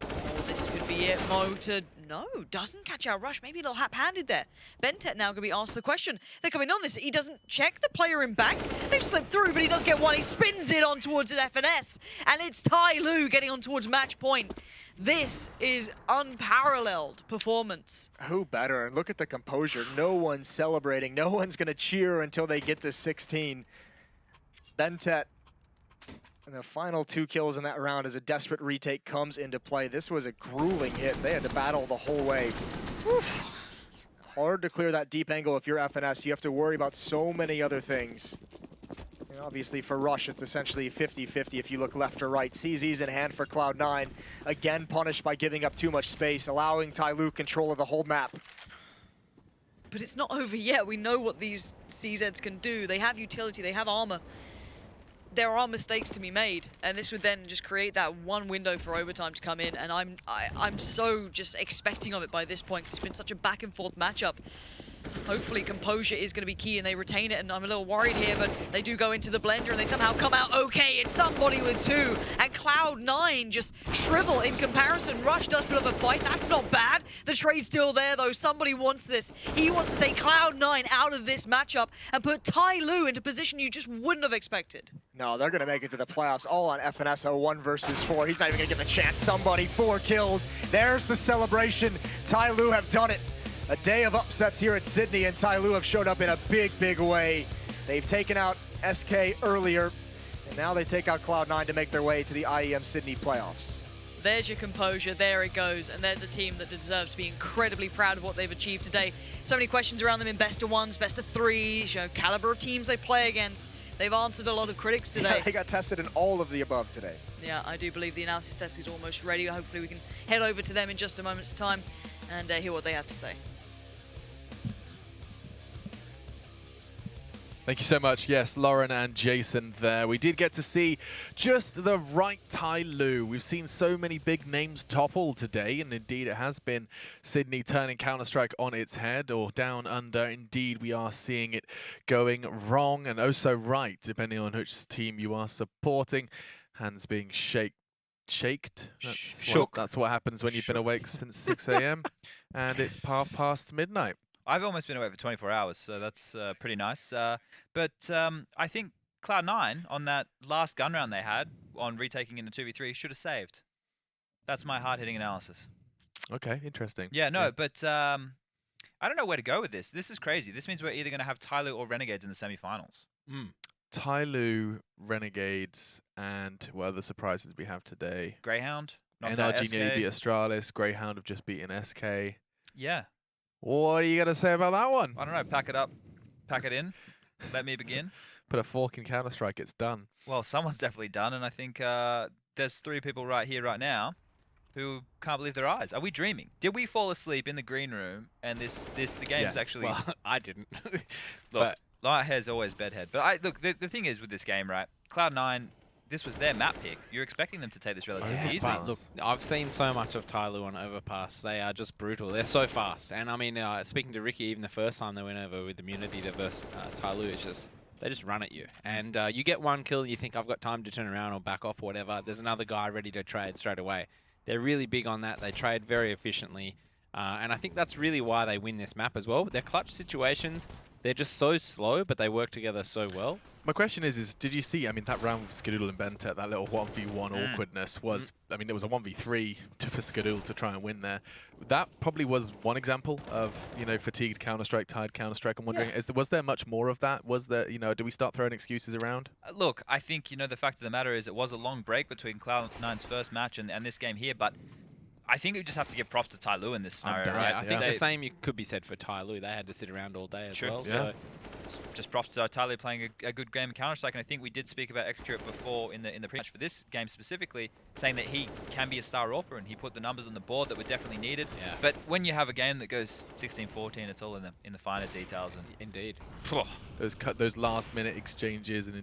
Oh, this could be it. Mo to... No, doesn't catch out Rush. Maybe a little hap-handed there. Bentet now going to be asked the question. They're coming on this. He doesn't check the player in back. They've slipped through, but he does get one. He spins it on towards an FNS. And it's Tyloo getting on towards match point. This is unparalleled performance. Who better? And look at the composure. No one's celebrating. No one's going to cheer until they get to 16. Bentet. And the final 2 kills in that round as a desperate retake comes into play. This was a grueling hit. They had to battle the whole way. Oof. Hard to clear that deep angle if you're FNS. You have to worry about so many other things. And obviously for Rush, it's essentially 50-50 if you look left or right. CZ's in hand for Cloud9. Again, punished by giving up too much space, allowing Tyloo control of the whole map. But it's not over yet. We know what these CZs can do. They have utility, they have armor. There are mistakes to be made, and this would then just create that one window for overtime to come in, and I'm so just expecting of it by this point, because it's been such a back and forth matchup. Hopefully composure is going to be key and they retain it, and I'm a little worried here, but they do go into the blender and they somehow come out okay. It's somebody with 2, and Cloud9 just shrivel in comparison. Rush does put up a fight. That's not bad. The trade's still there though. Somebody wants this. He wants to take Cloud9 out of this matchup and put Tyloo into a position you just wouldn't have expected. No, they're going to make it to the playoffs all on FNS 1 versus 4. He's not even going to get the chance. Somebody, 4 kills. There's the celebration. Tyloo have done it. A day of upsets here at Sydney, and Tyloo have showed up in a big, big way. They've taken out SK earlier, and now they take out Cloud9 to make their way to the IEM Sydney playoffs. There's your composure, there it goes, and there's a team that deserves to be incredibly proud of what they've achieved today. So many questions around them in best of 1s, best of 3s, you know, caliber of teams they play against. They've answered a lot of critics today. Yeah, they got tested in all of the above today. Yeah, I do believe the analysis desk is almost ready. Hopefully we can head over to them in just a moment's time and hear what they have to say. Thank you so much. Yes, Lauren and Jason there. We did get to see just the right Tyloo. We've seen so many big names topple today, and indeed it has been Sydney turning Counter-Strike on its head, or down under. Indeed, we are seeing it going wrong and oh so right, depending on which team you are supporting. Hands being shaked. That's what happens when you've been awake since 6 a.m. and it's past midnight. I've almost been away for 24 hours, so that's pretty nice. But I think Cloud9, on that last gun round they had, on retaking into 2v3, should have saved. That's my hard-hitting analysis. Okay, interesting. Yeah, no, but I don't know where to go with this. This is crazy. This means we're either going to have Tyloo or Renegades in the semi-finals. Tyloo, Renegades, and what other surprises we have today? Greyhound. knocked out NRG SK. nearly beat Astralis. Greyhound have just beaten SK. Yeah. What are you going to say about that one? I don't know. Pack it up. Pack it in. Let me begin. Put a fork in Counter-Strike, it's done. Well, someone's definitely done, and I think there's 3 people right here, right now, who can't believe their eyes. Are we dreaming? Did we fall asleep in the green room, and the game's Yes. actually... Well, I didn't. Look, light hair's always bedhead. But look, the thing is with this game, right? Cloud9, this was their map pick. You're expecting them to take this relatively easy. But look, I've seen so much of Tyloo on Overpass. They are just brutal. They're so fast. And I mean, speaking to Ricky, even the first time they went over with Immunity to versus Tyloo, it's just, they just run at you. And you get one kill and you think, I've got time to turn around or back off or whatever. There's another guy ready to trade straight away. They're really big on that. They trade very efficiently. And I think that's really why they win this map as well. Their clutch situations, they're just so slow, but they work together so well. My question is did you see, I mean, that round with Skadoodle and Bentet, that little 1v1 awkwardness was, I mean, it was a 1v3 for Skadoodle to try and win there. That probably was one example of, you know, fatigued Counter-Strike, tired Counter-Strike. I'm wondering, was there much more of that? Was there, you know, do we start throwing excuses around? Look, I think, you know, the fact of the matter is it was a long break between Cloud9's first match and this game here, but I think we just have to give props to Tyloo in this scenario, right? I think the same could be said for Tyloo. They had to sit around all day as well. Yeah. So just props to Tyloo playing a good game of Counter-Strike, and I think we did speak about Execute before in the pre-match for this game specifically, saying that he can be a star AWPer, and he put the numbers on the board that were definitely needed. Yeah. But when you have a game that goes 16-14, it's all in the finer details. And indeed. Those last minute exchanges and